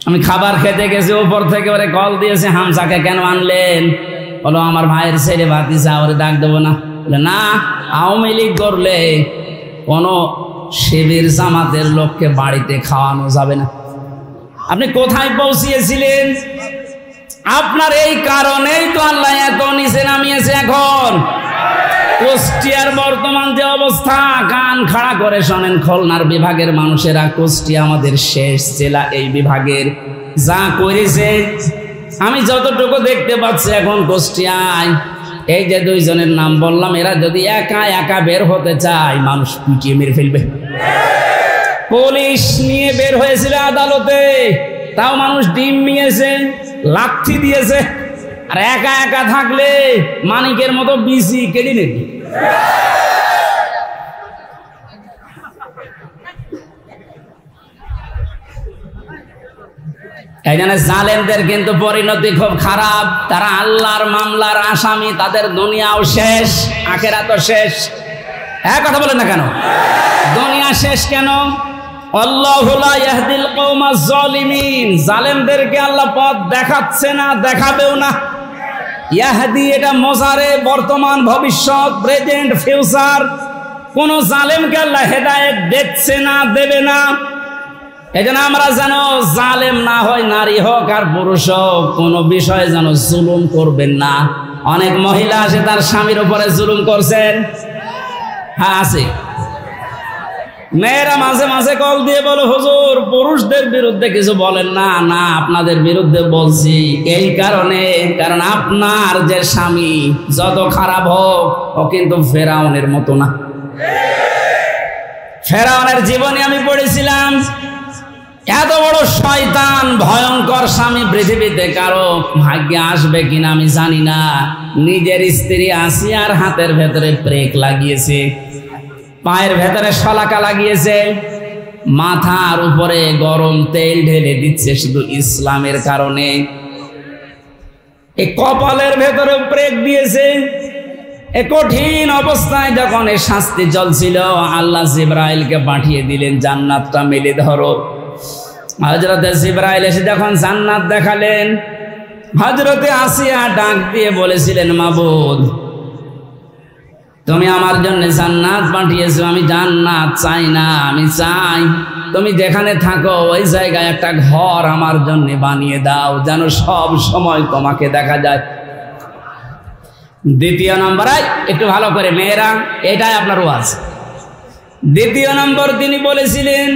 আমি খাবার খেতে গেছি, উপর থেকে ওরে কল দিয়েছে, হামসাকে কেন আনলেন? বলো আমার ভাইয়ের ছেলে ভাতিজা, ওরে ডাক দেবো না? না, আওয়ামী লীগ করলে কোনো শিবির জামাতের লোককে বাড়িতে খাওয়ানো যাবে না। আপনি কোথায় পৌঁছিয়েছিলেন? আপনার এই কারণেই তো আল্লাহ এত নিচে নামিয়েছে। এখন কুষ্টিয়ার বর্তমান যে অবস্থা, কান খাড়া করে শোনেন খুলনার বিভাগের মানুষেরা, কুষ্টিয়া আমাদের শেষ জেলা, এই বিভাগের যা করেছে আমি যতটুকু দেখতে পাচ্ছি এখন কুষ্টিয়ায়, এই যে দুইজনের নাম বললাম, এরা যদি একা একা বের হতে চায়, মানুষ পিটিয়ে মেরে ফেলবে। পুলিশ নিয়ে বের হয়েছিল আদালতে, তাও মানুষ ডিম নিয়েছে, লাঠি দিয়েছে। আর একা একা থাকলে মানিকের মতো বিসি কেটে নেবে। এই জন্য জালেমদের কিন্তু পরিণতি খুব খারাপ। তারা আল্লাহর মামলার আসামি, তাদের দুনিয়াও শেষ, আখিরাতও শেষ। এক কথা বলেন না কেন? দুনিয়া শেষ কেন? আল্লাহু লা ইয়াহদিল কওমাজ জালিমিন, জালেমদেরকে আল্লাহ পথ দেখাচ্ছে না, দেখাবেও না। ইয়াহদি এটা মোজারে, বর্তমান, ভবিষ্যৎ, প্রেজেন্ট, ফিউচার। কোন জালেমকে আল্লাহ হেদায়েত দিচ্ছে না, দেবে না। এজন্য আমরা যেন জালেম না হয়, নারী হোক আর পুরুষ হোক, কোনো বিষয়ে যেন জুলুম করবেন না। অনেক মহিলা আছে তার স্বামীর উপরে জুলুম করছেন। হ্যাঁ আছে। মেয়েরা মাঝে মাঝে কল দিয়ে বলো, হুজুর পুরুষদের বিরুদ্ধে কিছু বলেন না। না, আপনাদের বিরুদ্ধে বলছি এই কারণে, কারণ আপনার যে স্বামী যত খারাপ হোক, ও কিন্তু ফেরাউনের মতো না। ফেরাউনের জীবনে আমি পড়েছিলাম, এত বড় শয়তান, ভয়ঙ্কর স্বামী পৃথিবীতে কারো ভাগ্যে আসবে কিনা আমি জানি না। নিজের স্ত্রী আসিয়ার হাতের ভেতরে ব্রেক লাগিয়েছে, পায়ের ভেতরে শলাকা লাগিয়েছে, মাথার উপরে গরম তেল ঢেলে দিচ্ছে শুধু ইসলামের কারণে। এই কপালের ভেতরে ব্রেক দিয়েছে। এ কঠিন অবস্থায় যখন এই শাস্তি চলছিল, আল্লাহ জিবরাইলকে পাঠিয়ে দিলেন, জান্নাতটা মেলে ধরো। হযরত জিবরাইল এসে যখন জান্নাত দেখালেন, হযরতে আসিয়া ডাক দিয়ে বলেছিলেন, মাবুদ তুমি আমার জন্য জান্নাত পাঠিয়েছো, আমি জান্নাত চাই না, আমি চাই তুমি যেখানে থাকো ওই জায়গায় একটা ঘর আমার জন্য বানিয়ে দাও, যেন সব সময় তোমাকে দেখা যায়। দ্বিতীয় নম্বর, একটু ভালো করে মেয়েরা, এটাই আপনার ওয়াজ। দ্বিতীয় নম্বর তিনি বলেছিলেন,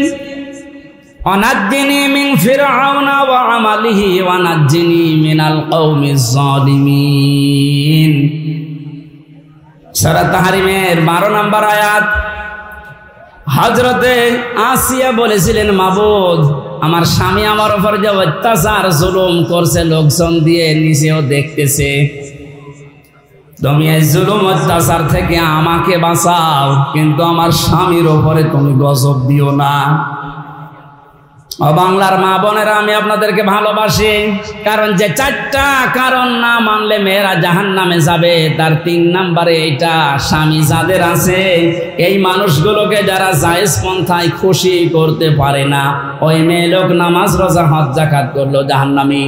অনাজ্জিনি মিন ফিরআউনা ওয়া আমালিহি ওয়া নাজ্জিনি মিনাল কওমিজ জালিমিন। সূরা তাহরিমের 12 নম্বর আয়াত। হযরতে আসিয়া বলেছিলেন, মাবুদ আমার স্বামী আমার উপর যে অত্যাচার জুলুম করছে, লোকজন দিয়ে নিজেও দেখতেছে, তুমি এই জুলুম অত্যাচার থেকে আমাকে বাঁচাও, কিন্তু আমার স্বামীর উপরে তুমি গজব দিও না। ও বাংলার মা বোনেরা, আমি আপনাদেরকে ভালোবাসি, কারণ যে 4টা কারণ না মানলে মেয়েরা জাহান্নামে যাবে, তার 3 নম্বরে এটা। স্বামী যাদের আছে, এই মানুষগুলোকে যারা জায়েজ পন্থায় খুশি করতে পারে না, ওই মেয়ে লোক নামাজ রোজা হজ যাকাত করলো জাহান্নামী।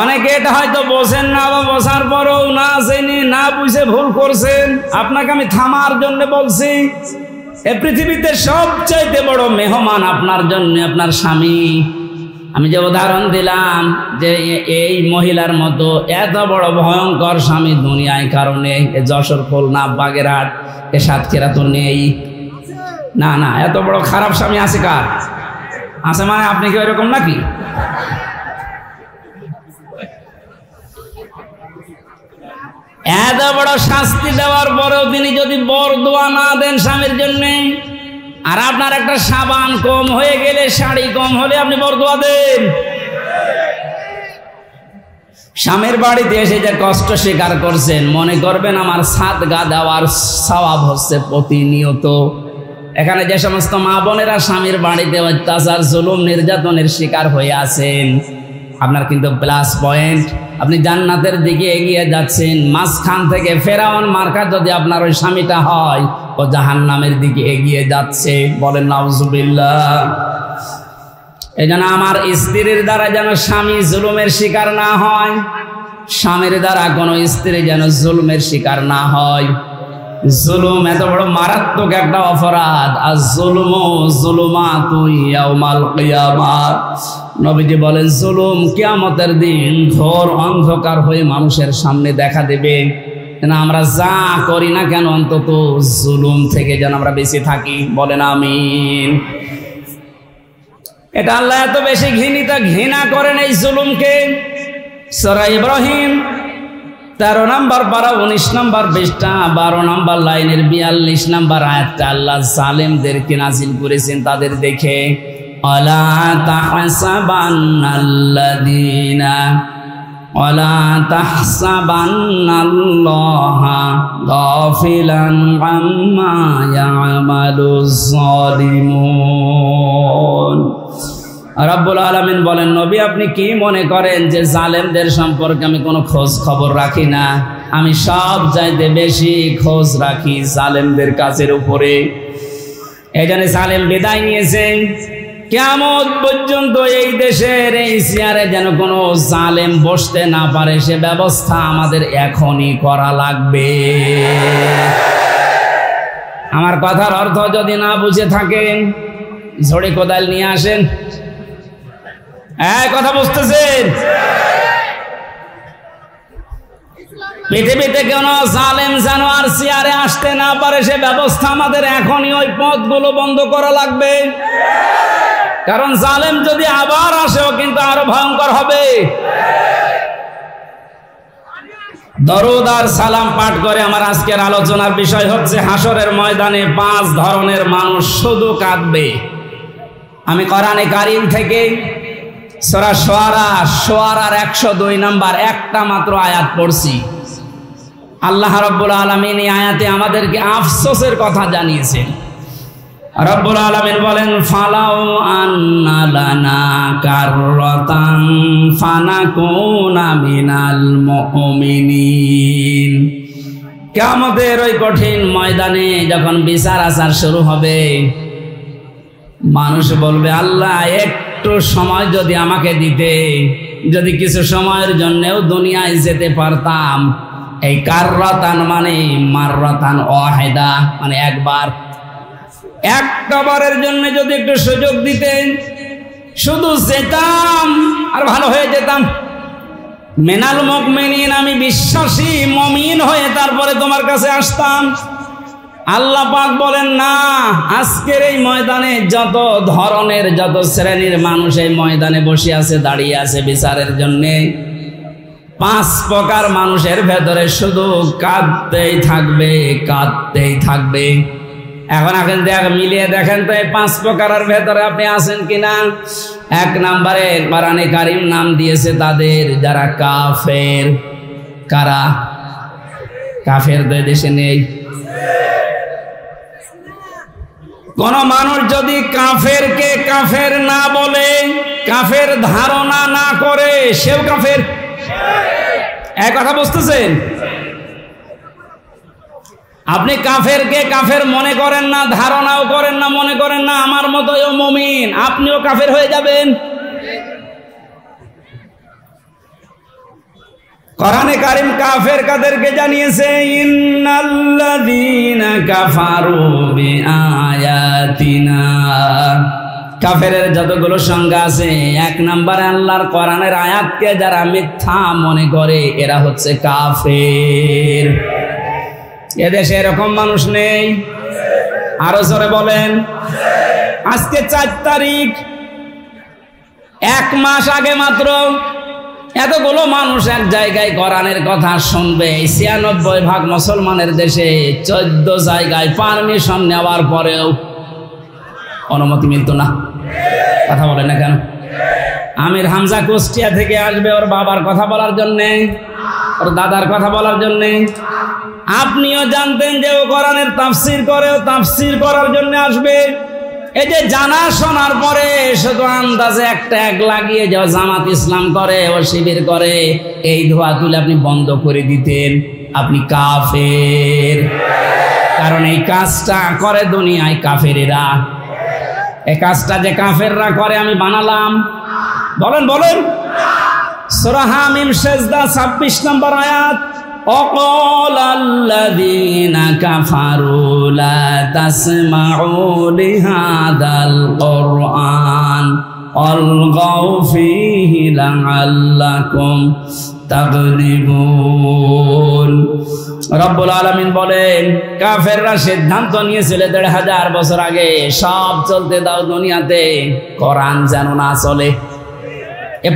অনেকে এটা হয়তো বোঝেন না, বা বোঝার পরেও না জেনে না বুঝে ভুল করছেন। আপনাকে আমি থামার জন্য বলছি, এই পৃথিবীতে সবচাইতে বড় মেহমান আপনার জন্য আপনার স্বামী। আমি যে উদাহরণ দিলাম যে এই মহিলার মতো এত বড় ভয়ঙ্কর স্বামী দুনিয়ায় কারণে যশোর, খুলনা, বাগেরহাট, এ সাতক্ষীরা তো নেই। না না, এত বড় খারাপ স্বামী আছে কার? আছে মানে আপনি কি এরকম নাকি? এত বড় শাস্তি দেওয়ার পরেও তিনি যদি বরদোয়া না দেন স্বামীর জন্য, আর আপনার একটা সাবান কম হয়ে গেলে, শাড়ি কম হলে আপনি বরদোয়া দেন। স্বামীর বাড়িতে এসে যে কষ্ট স্বীকার করছেন, মনে করবেন আমার সাদগা দেওয়ার সওয়াব হচ্ছে প্রতিনিয়ত। এখানে যে সমস্ত মা বোনেরা স্বামীর বাড়িতে অত্যাচার, জুলুম, নির্যাতনের শিকার হয়ে আছেন, আপনার কিন্তু প্লাস পয়েন্ট, আপনি জান্নাতের দিকে এগিয়ে যাচ্ছেন। মাঝখান থেকে ফেরাউন মার্কা যদি আপনার ওই স্বামীটা হয়, ও জাহান্নামের দিকে এগিয়ে যাচ্ছে। বলেন নাউজুবিল্লাহ। এই জন্য আমার স্ত্রীর দ্বারা যেন স্বামী জুলুমের শিকার না হয়, স্বামীর দ্বারা কোনো স্ত্রী যেন জুলুমের শিকার না হয়। জুলুম এত বড় মারাত্মক একটা অপরাধ। আর জুলুমাতুন ইয়াউমাল কিয়ামাহ, নবীজি বলেন জুলুম কিয়ামতের দিন ঘোর অন্ধকার হয়ে মানুষের সামনে দেখা দেবে। না আমরা যা করি না কেন, অন্তত জুলুম থেকে যেন আমরা বেঁচে থাকি। বলেন আমিন। এটা আল্লাহ এত বেশি ঘৃণা করেন এই জুলুমকে। সূরা ইব্রাহিম 13 নম্বর পারা 19 নম্বর পৃষ্ঠা 12 নম্বর লাইনের 42 নম্বর আয়াতটা আল্লাহ জালেমদেরকে নাজিল করেছেন তাদের দেখে। ওয়ালা তাহসাবান্নাল্লাহা গাফিলান আম্মা ইয়ামালুজ জালিমুন। রাব্বুল আলামিন বলেন, নবী আপনি কি মনে করেন যে জালেমদের সম্পর্কে আমি কোনো খোঁজ খবর রাখি না? আমি সব চাইতে বেশি খোঁজ রাখি জালেমদের কাজের উপরে। এই জন্য জালেম বিদায় নিয়েছেন। কিয়ামত পর্যন্ত এই দেশের এই চেয়ারে যেন কোনো জালেম বসতে না পারে, সে ব্যবস্থা আমাদের এখনই করা লাগবে। আমার কথার অর্থ যদি না বুঝে থাকেন, ঝড়ে কোদাল নিয়ে আসেন। কথা বুঝতেছেন? পৃথিবীতে কোনো জালেম যেন আর চেয়ারে আসতে না পারে, সে ব্যবস্থা আমাদের এখনই, ওই পথগুলো বন্ধ করা লাগবে। কারণ জালেম যদি আবার আসেও কিন্তু আরো ভয়ঙ্কর হবে। দরুদ আর সালাম পাঠ করে আমার আজকের আলোচনার বিষয় হচ্ছে হাসরের ময়দানে 5 ধরনের মানুষ শুধু কাঁদবে। আমি কোরআনে কারীম থেকে সূরা শুআরার 102 নম্বর একটা মাত্র আয়াত পড়ছি। আল্লাহ রাব্বুল আলামিন এই আয়াতে আমাদেরকে আফসোসের কথা জানিয়েছেন। রব্বুল আলামিন বলেন, ফালাউ আন্না লানা কাররাতান ফানাকুনা মিনাল মুমিনিন। কিয়ামতের ওই কঠিন ময়দানে যখন বিচার আচার শুরু হবে, মানুষ বলবে, আল্লাহ একটু সময় যদি আমাকে দিতে, যদি কিছু সময়ের জন্যও দুনিয়ায় যেতে পারতাম, এই কাররাতান মানে মাররাতান ওয়াহিদা মানে একবার, একটা বারের জন্য যদি একটু সুযোগ দিতেন, শুধু যেতাম আর ভালো হয়ে যেতাম। মিনাল মুমিনিন, আমি বিশ্বাসী মুমিন হয়ে তারপরে তোমার কাছে আসতাম। আল্লাহ পাক বলেন না, আজকের এই ময়দানে যত ধরনের যত শ্রেণীর মানুষ এই ময়দানে বসে আছে, দাঁড়িয়ে আছে বিচারের জন্যে, 5 প্রকার মানুষের ভেতরে শুধু কাঁদতেই থাকবে, কাঁদতেই থাকবে। এখন মিলিয়ে দেখেন তো এই 5 প্রকারের ভেতরে আপনি আছেন কিনা। 1 নম্বরে কোরআনে কারীম নাম দিয়েছে তাদের যারা কাফের। কারা কাফের? দেশে নেই। কোন মানুষ যদি কাফেরকে কাফের না বলে, কাফের ধারণা না করে, সেও কাফের। এক কথা বুঝতেছেন? আপনি কাফেরকে কাফের মনে করেন না, ধারণাও করেন না, মনে করেন না আমার মতোও মুমিন, আপনিও কাফের হয়ে যাবেন। কোরআনে কারীম কাফের কাদেরকে জানিয়েছে, ইন্নাল্লাযীনা কাফারু বিআয়াতিনা। কাফেরের যতগুলো সংজ্ঞা আছে, 1 নম্বরে আল্লাহর কোরআনের আয়াতকে যারা মিথ্যা মনে করে এরা হচ্ছে কাফের। এদেশে এরকম মানুষ নেই? আরো জোরে বলেন। আজকে 4 তারিখ, 1 মাস আগে মাত্র এতগুলো মানুষ এক জায়গায় কোরআনের কথা শুনবে। 96% মুসলমানের দেশে 14 জায়গায় পারমিশন নেওয়ার পরেও অনুমতি মিলত না। কথা বলেন না কেন? আমির হামজা কুষ্টিয়া থেকে আসবে ওর বাবার কথা বলার জন্যে, ওর দাদার কথা বলার জন্যে। আপনিও জানতেন যে ও কোরআনের তাফসীর করে, ও তাফসীর করার জন্য আসবে। এই যে জানা শোনার পরে শুধু আন্দাজে একটা এক লাগিয়ে যে জামাত ইসলাম করে, ও শিবির করে, এই ধোয়া তুলে আপনি বন্ধ করে দিতেন, আপনি কাফের। কারণ এই কাজটা করে দুনিয়ায় কাফেরেরা। এই কাজটা যে কাফেররা করে আমি বানালাম। বলেন বলেন। সূরা হামিম সিজদা 26 নম্বর আয়াত, وقال الذين كفروا لا تسمعوا لهذا القرآن والغوا فيه لعلكم تغلبون। রব্বুল আলামিন বলেন, কাফেররা সিদ্ধান্ত নিয়েছিল 1500 বছর আগে, সব চলতে দাও দুনিয়াতে, কোরআন যেন না চলে।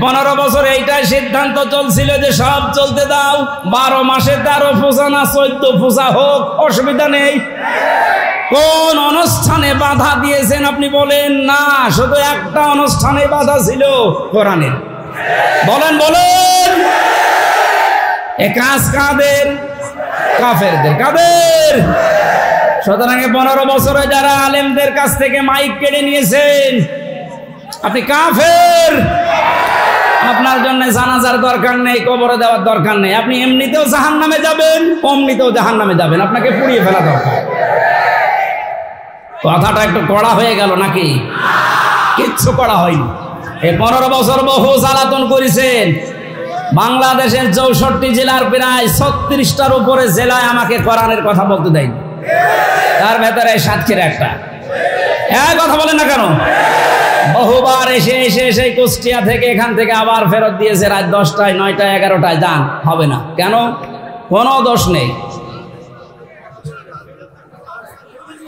15 বছর এইটাই সিদ্ধান্ত চলছিল যে সব চলতে দাও, 12 মাসে 13 পূজা না 14 পূজা হোক, অসুবিধা নেই। কোন অনুষ্ঠানে বাধা দিয়েছেন আপনি বলেন? না, শুধু একটা অনুষ্ঠানে বাধা ছিল, কোরআনের। বলেন বলেন। এ কাজ কাদের? কাফেরদের। কাদের? সুতরাং 15 বছরে যারা আলেমদের কাছ থেকে মাইক কেড়ে নিয়েছেন, আপনি কাফের। আপনার জন্য জানাজার দরকার নেই, কবরে দেওয়ার দরকার নেই। আপনি এমনিতেও জাহান্নামে যাবেন, অমনিতেও জাহান্নামে যাবেন, আপনাকে পুড়িয়ে ফেলা দরকার। কথাটা একটু কড়া হয়ে গেল নাকি? কিচ্ছু কড়া হয়নি। এই 15 বছর বহু জ্বালাতন করেছেন। বাংলাদেশের 64 জেলার প্রায় 36টার উপরে জেলায় আমাকে কোরআনের কথা বলতে দেয়নি, তার ভেতরে সাতক্ষীরা একটা। কথা বলেন না কেন? বহুবার এসে এসে সেই কুষ্টিয়া থেকে এখান থেকে আবার ফেরত দিয়েছে রাত 10টায়, 9টায়, 11টায়। যান, হবে না। কেন? কোনো দোষ নেই।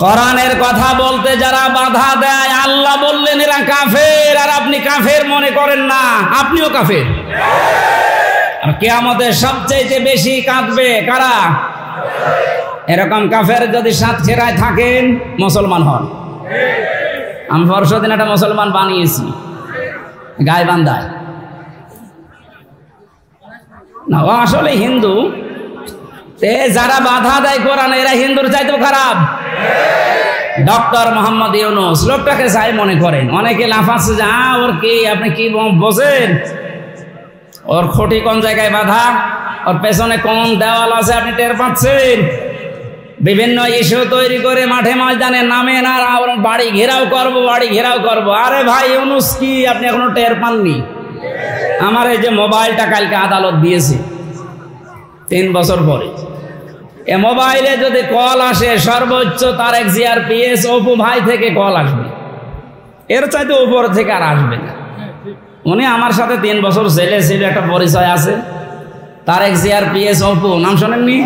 কোরআনের কথা বলতে যারা বাধা দেয়, আল্লাহ বললেন এরা কাফের, আর আপনি কাফের মনে করেন না, আপনিও কাফের। আর কিয়ামতে সবচেয়ে বেশি কাঁদবে কারা? এরকম কাফের যদি সাতক্ষীরায় থাকেন, মুসলমান হন। আমি পরশুদিন একটা মুসলমান বানিয়েছি গাইবান্ধায়। না, ও আসলে হিন্দু। যারা বাধা দেয় কোরআনে, এরা হিন্দুর চাইতেও খারাপ। ডক্টর মোহাম্মদ ইউনূস লোকটাকে চাই মনে করেন। অনেকে লাফাচ্ছে যে ওর কি, আপনি কি বোঝেন? ওর খুঁটি কোন জায়গায় বাধা, ওর পেছনে কোন দেওয়াল আছে আপনি টের পাচ্ছেন? বিভিন্ন ইস্যু তৈরি করে মাঠে ময়দানে নামেন, আর বাড়ি ঘেরাও করবো, বাড়ি ঘেরাও করবো। আরে ভাই, ইউনূস কি আপনি এখনো টের পাননি? আমার এই যে মোবাইলটা কালকে আদালত দিয়েছে 3 বছর পরে, এ মোবাইলে যদি কল আসে সর্বোচ্চ তারেক জিয়ার পিএস অপু ভাই থেকে কল আসবে, এর চাইতে উপর থেকে আর আসবে না। উনি আমার সাথে 3 বছর জেলে ছিল, একটা পরিচয় আছে। তারেক জিয়ার পিএস অপু, নাম শোনেননি?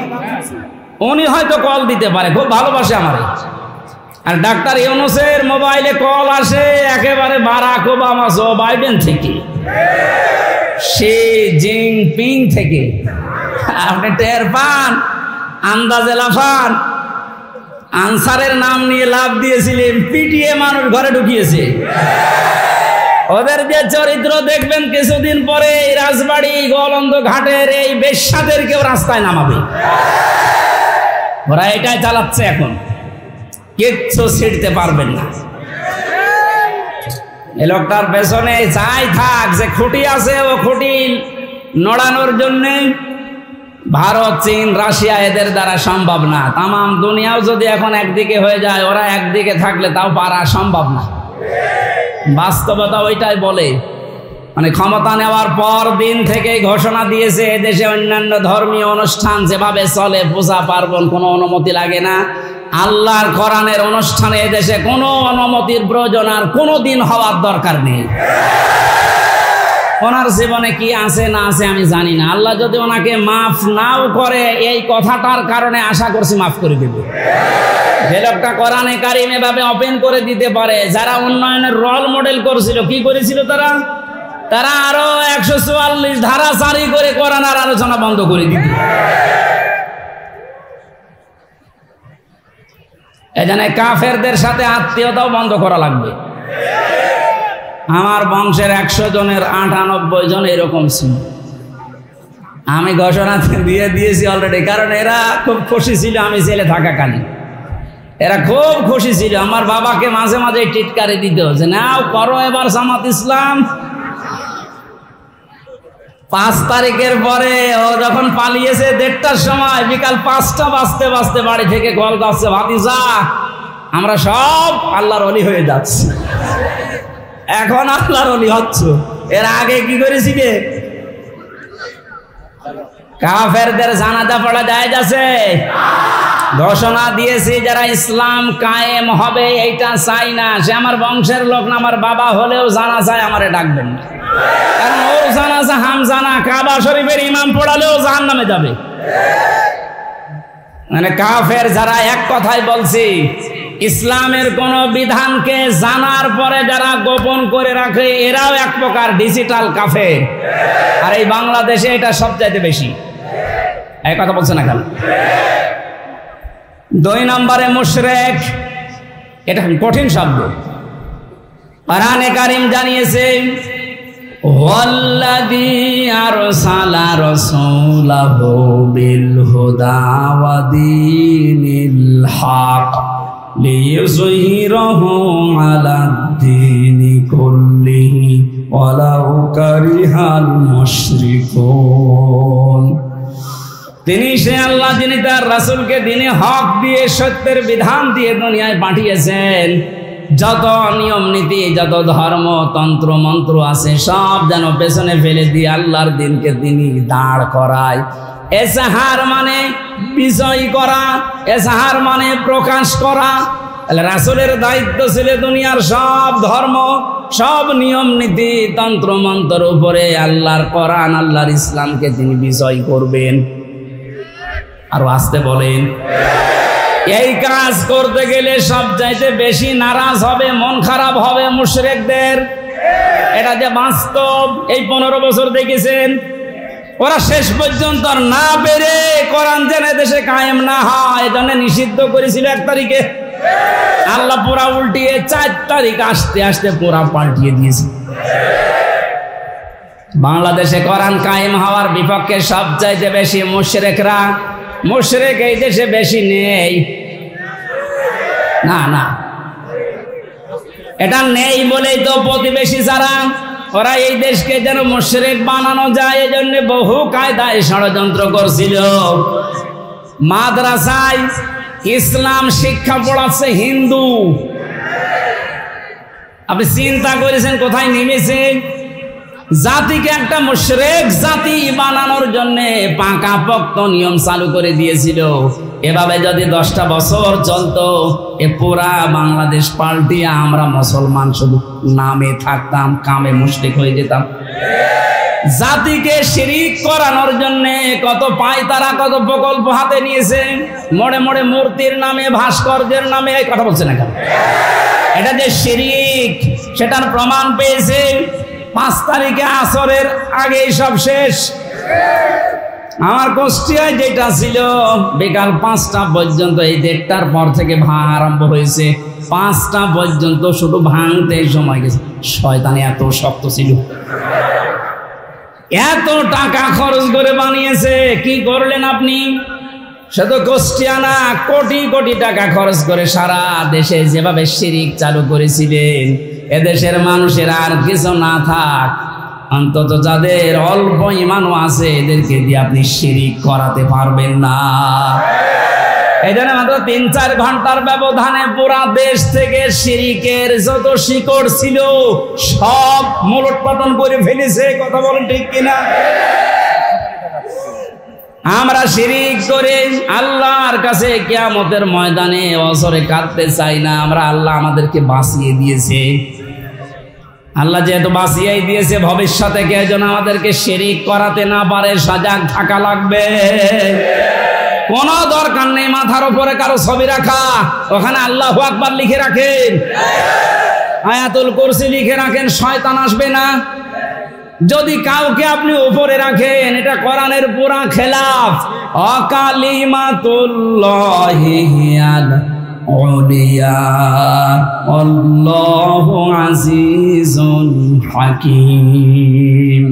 উনি হয়তো কল দিতে পারে, খুব ভালোবাসে আমারে। আর ডাক্তার ইউনূসের মোবাইলে কল আসে একেবারে বারাক ওবামা জো বাইডেন থেকে, শি জিনপিং থেকে। আপনি টের পান, আন্দাজে লাফান। আনসারের নাম নিয়ে লাভ দিয়েছিলেন, পিটিয়ে মানুষ ঘরে ঢুকিয়েছে। ওদের যে চরিত্র দেখবেন কিছুদিন পরে এই রাজবাড়ি গোলন্দ ঘাটের এই বেশ্যাদেরকেও রাস্তায় নামাবে। ওরা এটাই চালাচ্ছে এখন, কিচ্ছু ছিড়তে পারবেন না। এই লোকটার পেছনে যাই থাক, যে খুঁটি আছে ও খুঁটি নড়ানোর জন্যে ভারত, চীন, রাশিয়া এদের দ্বারা সম্ভব না। তামাম দুনিয়াও যদি এখন একদিকে হয়ে যায়, ওরা একদিকে থাকলে তাও পারা সম্ভব না। বাস্তবতা ওইটাই বলে। মানে ক্ষমতা নেওয়ার পর দিন থেকে ঘোষণা দিয়েছে এদেশে অন্যান্য ধর্মীয় অনুষ্ঠান যেভাবে চলে, পূজা পার্বণ কোনো অনুমতি লাগে না। আল্লাহর কোরআনের অনুষ্ঠানে এদেশে কোনো অনুমতির প্রয়োজন আর কোনো দিন হওয়ার দরকার নেই। ওনার জীবনে কি আছে না আছে আমি জানি না। আল্লাহ যদি ওনাকে মাফ নাও করে, এই কথাটার কারণে আশা করছি মাফ করে দেবে। যে লোকটা কোরআনে কারিম এভাবে ওপেন করে দিতে পারে, যারা উন্নয়নের রোল মডেল করেছিল, কি করেছিল তারা আরো 144 ধারা জারি করে কোরআনের আলোচনা বন্ধ করে দিত। এজন্য কাফেরদের সাথে আত্মীয়তাও বন্ধ করা লাগবে। আমার বংশের 100 জনের 98 জন এরকম ছিল। আমি ঘোষণা দিয়ে দিয়েছি অলরেডি, কারণ এরা খুব খুশি ছিল আমি জেলে থাকাকালীন। এরা খুব খুশি ছিল। আমার বাবাকে মাঝে মাঝে টিটকারি দিত যে নাও করো এবার জামাত ইসলাম। 5 তারিখের পরে ও যখন পালিয়েছে 1:30টার সময়, বিকাল 5টা বাজতে বাজতে বাড়ি থেকে কল করছে, ভাতিজা আমরা সব আল্লাহর ওলি হয়ে যাচ্ছি। এখন আল্লাহর ওলি হচ্ছ, এর আগে কি করেছিলে? কাফেরদের জানাজা পড়া যায় যাচ্ছে। ঘোষণা দিয়েছি যারা ইসলাম কায়েম হবে এইটা চাই না, সে আমার বংশের লোক না, আমার বাবা হলেও জানাজায় আমারে ডাকবেন না। কারণ ওর জানাজা হামজানা, কাবা শরীফের ইমাম পড়ালেও জাহান্নামে যাবে। মানে কাফের যারা, এক কথাই বলছি, ইসলামের কোন বিধানকে জানার পরে যারা গোপন করে রাখে, এরাও এক প্রকার ডিজিটাল কাফের। আর এই বাংলাদেশে এটা সবচাইতে বেশি। এই কথা বলছে না কেন? 2 নম্বরে মুশরিক, এটা কঠিন শব্দ। কোরআনে কারীম জানিয়েছে ওয়াল্লাযী আরসালা রাসূলাহু বিল হুদা ওয়া দীনিল হক লিইয়ুযহিরাহু আলাদ-দীনি কুল্লিহি ওয়ালাউ কারিহাল মুশরিকুন। তিনি সে আল্লাহ যিনি তার রাসূলকে দ্বীনে হক দিয়ে, সত্যের বিধান দিয়ে দুনিয়ায় পাঠিয়েছেন। যত নিয়ম নীতি, যত ধর্ম তন্ত্র মন্ত্র আছে সব যেন পেছনে ফেলে দিয়ে আল্লাহর দিনকে তিনি দাঁড় করায়। এজাহার মানে বিজয় করা, এজাহার মানে প্রকাশ করা। তাহলে রাসূলের দায়িত্ব ছিল দুনিয়ার সব ধর্ম, সব নিয়ম নীতি তন্ত্র মন্ত্রের উপরে আল্লাহর কোরআন, আল্লাহর ইসলামকে তিনি বিজয় করবেন। আরো আসতে বলেন। এই কাজ করতে গেলে সবচাইতে বেশি নারাজ হবে, মন খারাপ হবে মুশরিকদের। এটা যে বাস্তব, এই 15 বছর দেখেছেন। ওরা শেষ পর্যন্ত আর না পেরে কোরআন যেন দেশে কায়েম না হয়, এজন্য নিষিদ্ধ করেছিল 1 তারিখে। আল্লাহ পুরা উল্টিয়ে 4 তারিখ আসতে আসতে পুরা পাল্টিয়ে দিয়েছে। বাংলাদেশে কোরআন কায়েম হওয়ার বিপক্ষে সবচাইতে বেশি মুশরিকরা। মুশরিক এই দেশে বেশি নেই, না না, এটা নেই বলেই তো প্রতিবেশী যারা, ওরা এই দেশকে যেন মুশরিক বানানো যায় এজন্য বহু কায়দায় ষড়যন্ত্র করছিল। মাদ্রাসায় ইসলাম শিক্ষা পড়াচ্ছে হিন্দু। আপনি চিন্তা করেছেন কোথায় নেমেছে? জাতিকে একটা মুশরিক জাতি বানানোর জন্য পাকাপোক্ত নিয়ম চালু করে দিয়েছিল। এভাবে যদি 10টা বছর চলতো, এ পুরা বাংলাদেশ পাল্টিয়ে আমরা মুসলমান শুধু নামে থাকতাম, কামে মুশরিক হয়ে যেতাম। জাতিকে শিরিক করানোর জন্য কত পায়তারা, কত প্রকল্প হাতে নিয়েছে। মোড়ে মোড়ে মূর্তির নামে, ভাস্কর্যের নামে, এই কথা বলছে না কেন? এটা যে শিরিক সেটার প্রমাণ পেয়েছে। 5 তারিখে আসরের আগেই সব শেষ। আমার কুষ্টিয়ায় যেটা ছিল বিকাল 5টা পর্যন্ত, এই 1:30টার পর থেকে ভাঙ আরম্ভ হয়েছে। 5টা পর্যন্ত শুধু ভাঙতে সময় গেছে। শয়তানি এত শক্ত ছিল, এত টাকা খরচ করে বানিয়েছে। কি করলেন আপনি? শুধু কুষ্টিয়া না, কোটি কোটি টাকা খরচ করে সারা দেশে যেভাবে শিরিক চালু করেছিলেন, এদেশের মানুষের আর কিছু না থাক, অন্তত যাদের অল্প ঈমানও আছে এদেরকে দিয়ে আপনি শিরিক করাতে পারবেন না। এই জন্য মাত্র 3-4 ঘন্টার ব্যবধানে পুরা দেশ থেকে শিরিকের যত শিকড় ছিল সব মূলোৎপাটন করে ফেলেছে। কথা বলেন ঠিক কিনা? আমরা শিরিক করে আল্লাহর কাছে কিয়ামতের ময়দানে অজরে কাঁদতে চাই না। আমরা আল্লাহ আমাদেরকে বাঁচিয়ে দিয়েছে। আল্লাহ যেহেতু বাঁচিয়েই দিয়েছে, ভবিষ্যতে কেউ যেন আমাদেরকে শিরিক করাতে না পারে সজাগ থাকা লাগবে। কোন দরকার নেই মাথার উপরে কারো ছবি রাখা, ওখানে আল্লাহু আকবার লিখে রাখেন, আয়াতুল কুরসি লিখে রাখেন, শয়তান আসবে না। যদি কাউকে আপনি উপরে রাখেন, এটা কোরআনের পুরা খেলাফ। অকালিমাতুল্লাহি হিয়াল উলিয়া আল্লাহু আজিজুন হাকীম।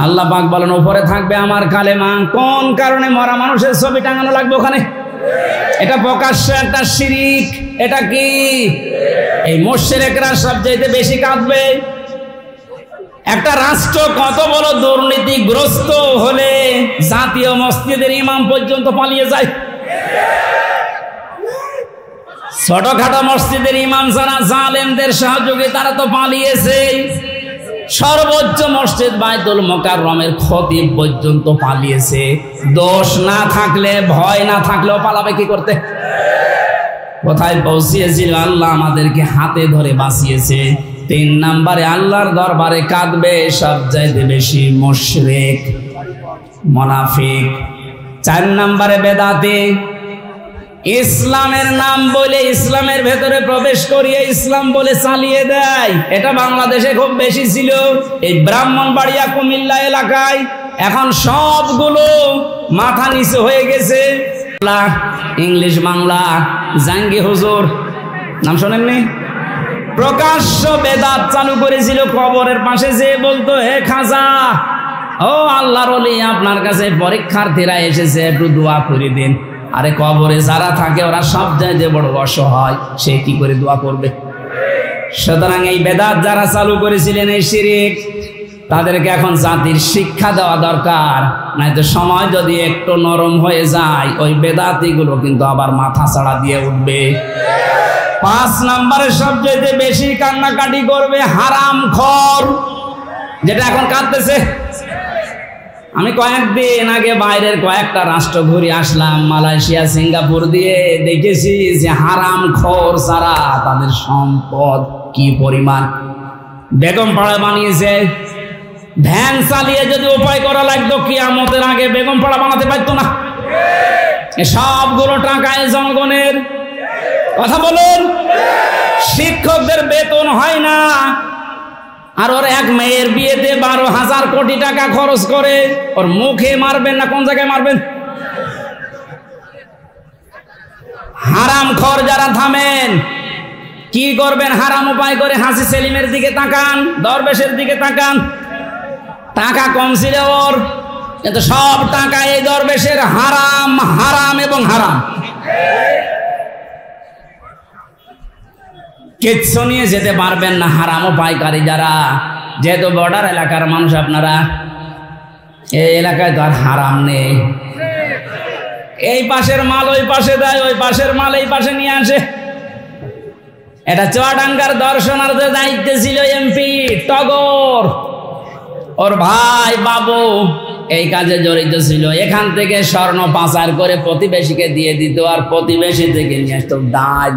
আল্লাহ পাক বলেন উপরে থাকবে আমার কালেমা। কোন কারণে মরা মানুষের ছবি টাঙানো লাগবে ওখানে? এটা প্রকাশ্য একটা শিরিক। এটা কি? এই মুশরিকরা সবচাইতে বেশি কাঁদবে। একটা রাষ্ট্র কত বড় দুর্নীতিগ্রস্ত হলে জাতীয় মসজিদের ইমাম পর্যন্ত পালিয়ে যায়। ছোটখাটো মসজিদের ইমাম যারা জালেমদের সহযোগী তারা তো পালিয়েছে। সর্বোচ্চ মসজিদ বাইতুল মুকাররমের খতিব পর্যন্ত পালিয়েছে। দোষ না থাকলে, ভয় না থাকলেও পালাবে কি করতে? কোথায় পৌঁছিয়েছিল? আল্লাহ আমাদেরকে হাতে ধরে বাঁচিয়েছে। 3 নম্বরে আল্লাহর দরবারে কাঁদবে সবচাইতে বেশি মুশরিক, মুনাফিক। 4 নম্বরে বেদাতি। ইসলামের নাম বলে ইসলামের ভেতরে প্রবেশ করিয়ে ইসলাম বলে চালিয়ে দেয়। এটা বাংলাদেশে খুব বেশি ছিল। এই ব্রাহ্মণবাড়িয়া, কুমিল্লা এলাকায় এখন সবগুলো মাথা নিচু হয়ে গেছে। ইংলিশ বাংলা, জাঙ্গি হুজুর নাম শোনেননি? প্রকাশ্য বেদাত চালু করেছিল। কবরের পাশে যে বলতো, হে খাজা, ও আল্লাহর ওলি, আপনার কাছে পরীক্ষার্থীরা এসেছে, একটু দোয়া করে দিন। আরে কবরে যারা থাকে ওরা সব চাইতে বড় অসহায়, সে কি করে দোয়া করবে? সুতরাং এই বেদাত যারা চালু করেছিলেন, এই শিরিক, তাদেরকে এখন জাতির শিক্ষা দেওয়া দরকার। নয়তো সময় যদি একটু নরম হয়ে যায়, ওই বেদাতিগুলো কিন্তু আবার মাথা ছাড়া দিয়ে উঠবে। 5 নম্বরে সবচেয়ে বেশি কান্নাকাটি করবে হারামখোর, যেটা এখন কাঁদতেছে। আমি কয়েকদিন আগে বাইরের কয়েকটা রাষ্ট্র ঘুরে আসলাম, মালয়েশিয়া, সিঙ্গাপুর দিয়ে, দেখেছি যে হারামখোর যারা, তাদের সম্পদ কি পরিমাণ। বেগম পাড়া বানিয়েছে। ভ্যান চালিয়ে যদি উপায় করা লাগতো, কিয়ামতের আগে বেগম পাড়া বানাতে পারতো না। সবগুলো টাকায় জনগণের। কথা বলুন। শিক্ষকদের বেতন হয় না, আর ওর এক মেয়ের বিয়েতে 12,000 কোটি টাকা খরচ করে। ওর মুখে মারবেন না কোন জায়গায় মারবেন? হারামখোর যারা, থামেন। কি করবেন? হারাম উপায় করে হাসি সেলিমের দিকে তাকান, দরবেশের দিকে তাকান। টাকা কম ছিল ওর, কিন্তু সব টাকা এই দরবেশের। হারাম, হারাম এবং হারাম। কিচ্ছু নিয়ে যেতে পারবেন না হারাম পাইকারি যারা। যেহেতু বর্ডার এলাকার মানুষ আপনারা, এই এলাকায় তো আর হারাম নেই। এই পাশের মাল ওই পাশে দেয়, ওই পাশের মাল এই পাশে নিয়ে আসে। এটা চুয়াডাঙ্গার দর্শনার্থীদের দায়িত্বে ছিল এমপি টগর। ওর ভাই বাবু এই কাজে জড়িত ছিল। এখান থেকে স্বর্ণ পাচার করে প্রতিবেশীকে দিয়ে দিত, আর প্রতিবেশী থেকে নিয়ে আসতো ডাল,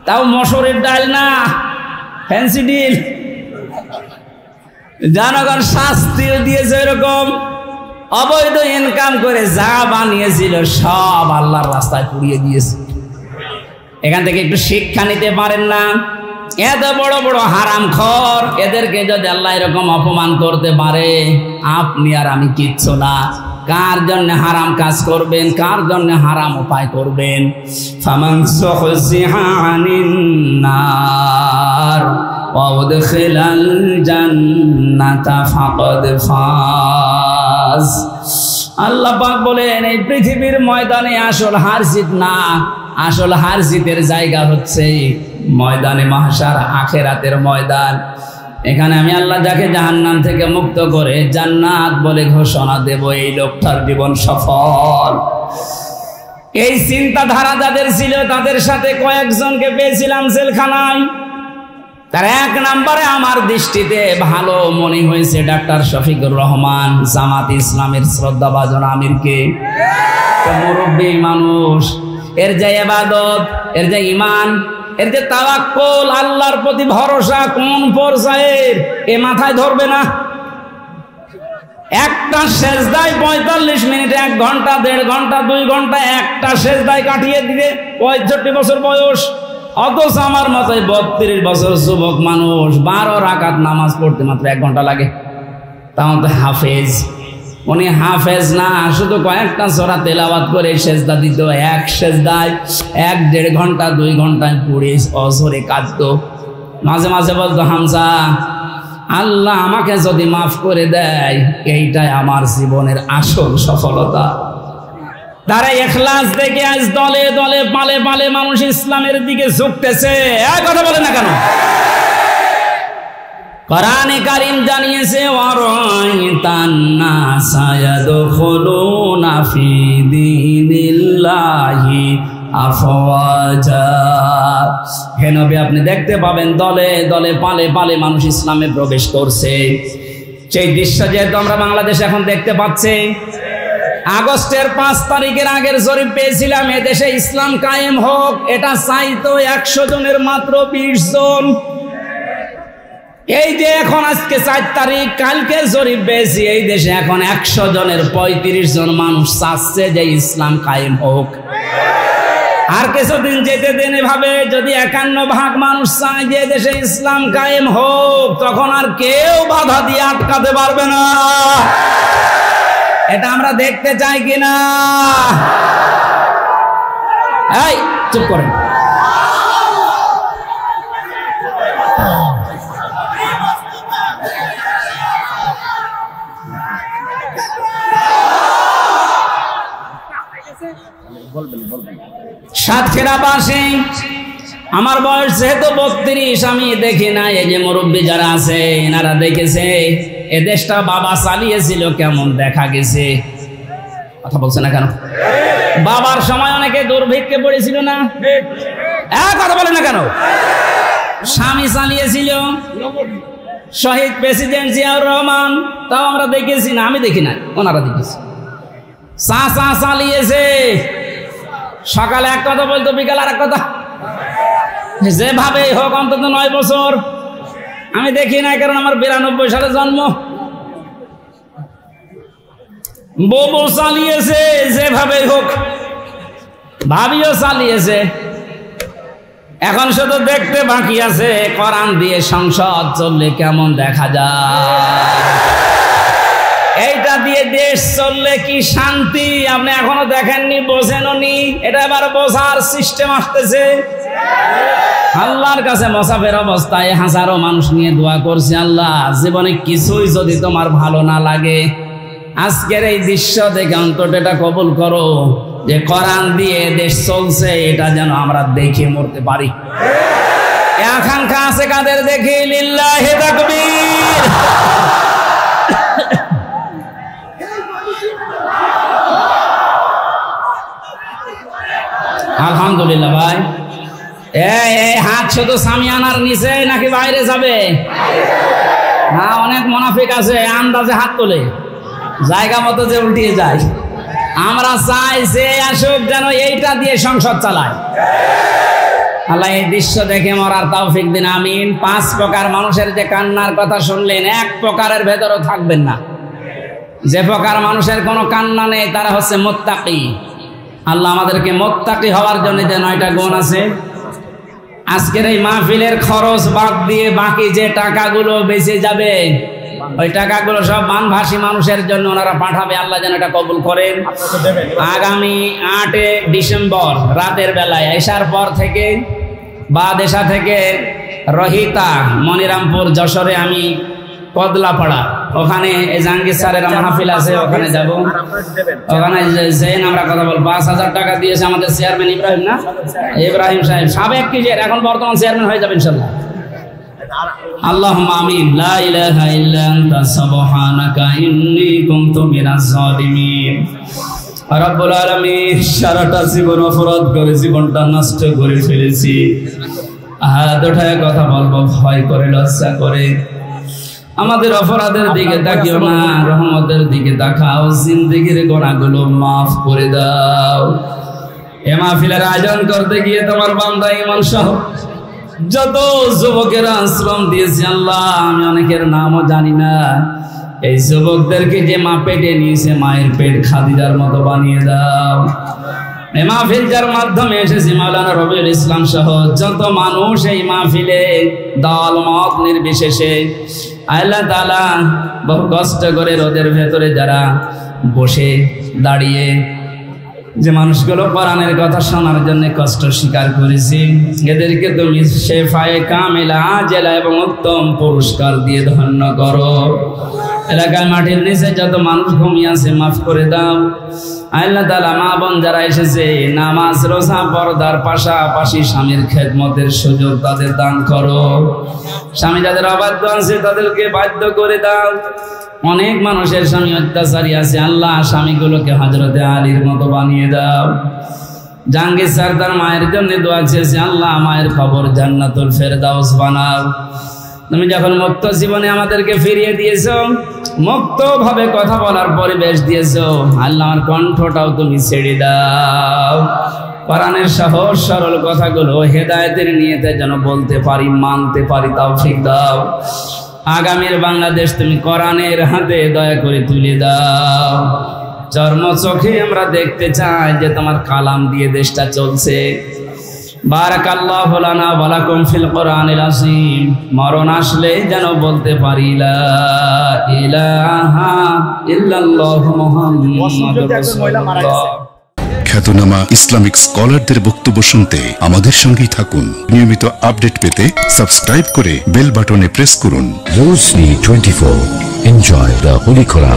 তাও মসুরের ডাল না, ফ্যান্সি ডিল। জনগণ শাস্তিও দিয়েছে এরকম। অবৈধ ইনকাম করে যা বানিয়েছিল সব আল্লাহর রাস্তায় পুড়িয়ে দিয়েছে। এখান থেকে একটু শিক্ষা নিতে পারেন না? এত বড় বড় হারামখোর, এদেরকে যদি আল্লাহ এরকম অপমান করতে পারে, আপনি আর আমি কিচ্ছু না। কার জন্য হারাম কাজ করবেন, কার জন্য হারাম উপায় করবেন? ফামান সুহজিহা আনিন নার ওয়া উদখিলাল জান্নাতা ফাকাদ ফাজ। আল্লাহ পাক বলেন, এই পৃথিবীর ময়দানে আসল হার জিত না, আসল হার জিতের জায়গা হচ্ছে ময়দানে মাহশার, আখিরাতের ময়দান। এখানে আমি আল্লাহ যাকে জাহান্নাম থেকে মুক্ত করে জান্নাত বলে ঘোষণা দেব, এই লোকটার জীবন সফল। এই চিন্তাধারা যাদের ছিল তাদের সাথে কয়েকজনকে পেয়েছিলাম জেলখানায়। তার এক নম্বরে আমার দৃষ্টিতে ভালো মনে হয়েছে ডাক্তার শফিকুর রহমান, জামাত ইসলামের শ্রদ্ধাভাজন আমিরকে। মুরব্বী মানুষ, এর যে ইবাদত, এর যে ঈমান, এর যে তাওয়াক্কুল, আল্লাহর প্রতি ভরসা কোন পর্যায়ের এ মাথায় ধরবে না। একটা সেজদায় 45 মিনিট, 1 ঘন্টা, 1.5 ঘন্টা, 2 ঘন্টা একটা সেজদায় কাটিয়ে দিবে, 65 বছর বয়স। অথচ আমার মতো 32 বছর যুবক মানুষ 12 রাকাত নামাজ পড়তে মাত্র 1 ঘন্টা লাগে। তাও তো হাফেজ। উনি হাফেজ না, শুধু কয়েকটা সূরা তেলাওয়াত করে সেজদা দিত। এক সেজদায় 1-1.5 ঘন্টা, 2 ঘন্টায় পড়ে অজরে কাঁদতো। মাঝে মাঝে বলতো, হামজা, আল্লাহ আমাকে যদি মাফ করে দেয়, এইটাই আমার জীবনের আসল সফলতা। তারা ইখলাস দেখে আজ দলে দলে পালে পালে মানুষ ইসলামের দিকে ঝুঁকতেছে। এক কথা বলে না কেন? কোরআনে কারীম জানিয়েছে, ওয়ারাইতান নাসা ইয়াদখুলুনা ফি দীনিল্লাহি আফওয়াজা। হে নবী, আপনি দেখতে পাবেন দলে দলে পালে পালে মানুষ ইসলামে প্রবেশ করছে। সেই দৃশ্য যেহেতু আমরা বাংলাদেশে এখন দেখতে পাচ্ছি। আগস্টের 5 তারিখের আগের জরিপ পেয়েছিলাম, এদেশে ইসলাম কায়েম হোক, এটা চাইতো 100 জনের মাত্র 20 জন। এই যে এখন আজকে 4 তারিখ, কালকে জরিপ পেয়েছি, এই দেশে এখন 100 জনের 35 জন মানুষ চাচ্ছে যে ইসলাম কায়েম হোক। আর কিছুদিন যেতে দিন, এভাবে যদি 51 ভাগ মানুষ চায় যে দেশে ইসলাম কায়েম হোক, তখন আর কেউ বাধা দিয়ে আটকাতে পারবে না। এটা আমরা দেখতে চাই কিনা? এই চুপ করেন। সাতক্ষীরাবাসী, আমার বয়স যেহেতু 32, আমি দেখি না। এই যে মুরব্বী যারা আছে এনারা দেখেছে এ দেশটা বাবা চালিয়েছিল, কেমন দেখা গেছে। কথা বলছে না কেন? বাবার সময় অনেকে দুর্ভিক্ষে পড়েছিল না? কথা বলে না কেন? স্বামী চালিয়েছিল, শহীদ প্রেসিডেন্ট জিয়াউর রহমান, তাও আমরা দেখেছি না? আমি দেখি না, ওনারা দেখেছি। চাচা চালিয়েছে, সকালে এক কথা বলতো, বিকাল আর এক কথা। যেভাবে হোক অন্তত 9 বছর আমি দেখি না, কারণ আমার 92 সালে জন্ম। বউ চালিয়েছে, যেভাবে হোক। ভাবিও চালিয়েছে। এখন শুধু দেখতে বাকি আছে, কোরআন দিয়ে সংসদ চললে কেমন দেখা যায়। এইটা দিয়ে দেশ চললে কি শান্তি, আপনি এখনো দেখেননি, বোঝেননি। এটা এবার বোঝার সিস্টেম আসতেছে। আল্লাহর কাছে মোসাফের অবস্থায় হাজারো মানুষ নিয়ে দোয়া করছে, আল্লাহ জীবনে কিছুই যদি তোমার ভালো না লাগে, আজকের এই দৃশ্য দেখে অন্তত এটা কবুল করো যে কোরআন দিয়ে দেশ চলছে, এটা যেন আমরা দেখে মরতে পারি। আকাঙ্ক্ষা আছে কাদের? দেখি লিল্লাহি তাকবীর। আলহামদুলিল্লাহ ভাই। এই হাত শুধু সামিয়ানার নিচে নাকি বাইরে যাবে? হ্যাঁ, অনেক মুনাফিক আছে আন্দাজে হাত তোলে, জায়গা মতো যে উল্টিয়ে যায়। আমরা চাই যে আসুক যেন এইটা দিয়ে সংসদ চালায়। আল্লাহ এই দৃশ্য দেখে মরার তৌফিক দিন, আমিন। 5 প্রকার মানুষের যে কান্নার কথা শুনলেন, এক প্রকারের ভেতরও থাকবেন না। যে প্রকার মানুষের কোনো কান্না নেই তারা হচ্ছে মুত্তাকি। আল্লাহ আমাদেরকে মুত্তাকি হওয়ার জন্য যে 9টা গুণ আছে, আজকের এই মাহফিলের খরচ বাদ দিয়ে বাকি যে টাকাগুলো বেঁচে যাবে, ওই টাকাগুলো সব বানভাসী মানুষের জন্য ওনারা পাঠাবে। আল্লাহ যেন এটা কবুল করেন। আগামী 8 ডিসেম্বর রাতের বেলায় এশার পর থেকে বা দেশা থেকে রহিতা, মনিরামপুর, যশোরে আমি কদলাপাড়া, ওখানে এই জাহাঙ্গীর স্যারের মাহফিল আছে, ওখানে যাব। ওখানে যেন আমরা কথা বল। 5,000 টাকা দিয়েছে আমাদের চেয়ারম্যান ইব্রাহিম, না ইব্রাহিম সাহেব, সাবেক কিজের, এখন বর্তমান চেয়ারম্যান হয়ে যাবে ইনশাল্লাহ। আল্লাহুম্মা আমিন। লা ইলাহা ইল্লা আনতা সুবহানাকা ইন্নী কুনতু মিনাজ জালিমিন। রব্বুল আলামিন, সারাটা জীবন অপরাধ করে জীবনটা নষ্ট করে ফেলেছি। হাত উঠায় কথা বলবো ভয় করে, লজ্জা করে। আমাদের অপরাধের দিকে তাকিও না, রহমতের দিকে তাকাও। জিন্দেগির গুনাহগুলো মাফ করে দাও। এ মাহফিলের আয়োজন করতে গিয়ে তোমার বান্দা ঈমান সহ যত যুবকেরা শ্রম দিয়েছে, আল্লাহ আমি অনেকের নামও জানি না। এই যুবকদেরকে যে মা পেটে নিয়েছে, মায়ের পেট খাদিজার মতো বানিয়ে দাও। এই মাহফিল যার মাধ্যমে এসেছে, মাওলানা রবিউল ইসলাম সহ যত মানুষ এই মাহফিলে দল মত নির্বিশেষে, আল্লাহ তাআলা বহু কষ্ট করে রোদের ভেতরে যারা বসে দাঁড়িয়ে যে মানুষগুলো কোরআনের কথা শোনার জন্য কষ্ট স্বীকার করেছে, এদেরকে তুমি শেফায়ে কামিলা আজেলা এবং উত্তম পুরস্কার দিয়ে ধন্য করো। এলাকায় মাটির নিচে যত মানুষ ঘুমিয়ে আছে মাফ করে দাও। আল্লাহ তাআলা মা বোন যারা এসেছে, নামাজ রোজা পর্দার পাশাপাশি স্বামীর খেদমতের সুযোগ তাদের দান করো। স্বামী যাদের অবাধ্য আছে তাদেরকে বাধ্য করে দাও। অনেক মানুষের স্বামী অত্যাচারী আছে, আল্লাহ স্বামীগুলোকে হযরতে আলীর মতো বানিয়ে দাও। জাহাঙ্গীর স্যার তার মায়ের জন্য দোয়া চেয়েছে, আল্লাহ মায়ের কবর জান্নাতুল ফেরদাউস বানাও। তুমি যখন মুক্ত জীবনে আমাদেরকে ফিরিয়ে দিয়েছো, মুক্ত ভাবে কথা বলার পরিবেশ দিয়েছো, আল্লাহ আমার কণ্ঠটাও তুমি ছেড়ে দাও। কোরআনের সহজ সরল কথাগুলো হেদায়েতের নিয়তে যেন বলতে পারি, মানতে পারি, তৌফিক দাও। আগামীর বাংলাদেশ তুমি কোরআনের হাতে দয়া করে তুলে দাও। চর্ম চোখে আমরা দেখতে চাই যে তোমার কালাম দিয়ে দেশটা চলছে। বারাকাল্লাহু লানা ওয়া লাকুম ফিল কোরআনিল আযীম। মরণ আসলে যেন বলতে পারি লা ইলাহা ইল্লাল্লাহু মুহাম্মাদুর রাসূলুল্লাহ। খ্যাতনামা ইসলামিক স্কলারদের বক্তব্য শুনতে আমাদের সঙ্গেই থাকুন। নিয়মিত আপডেট পেতে সাবস্ক্রাইব করে বেল বাটনে প্রেস করুন। Rosni 24. Enjoy the Holy Quran.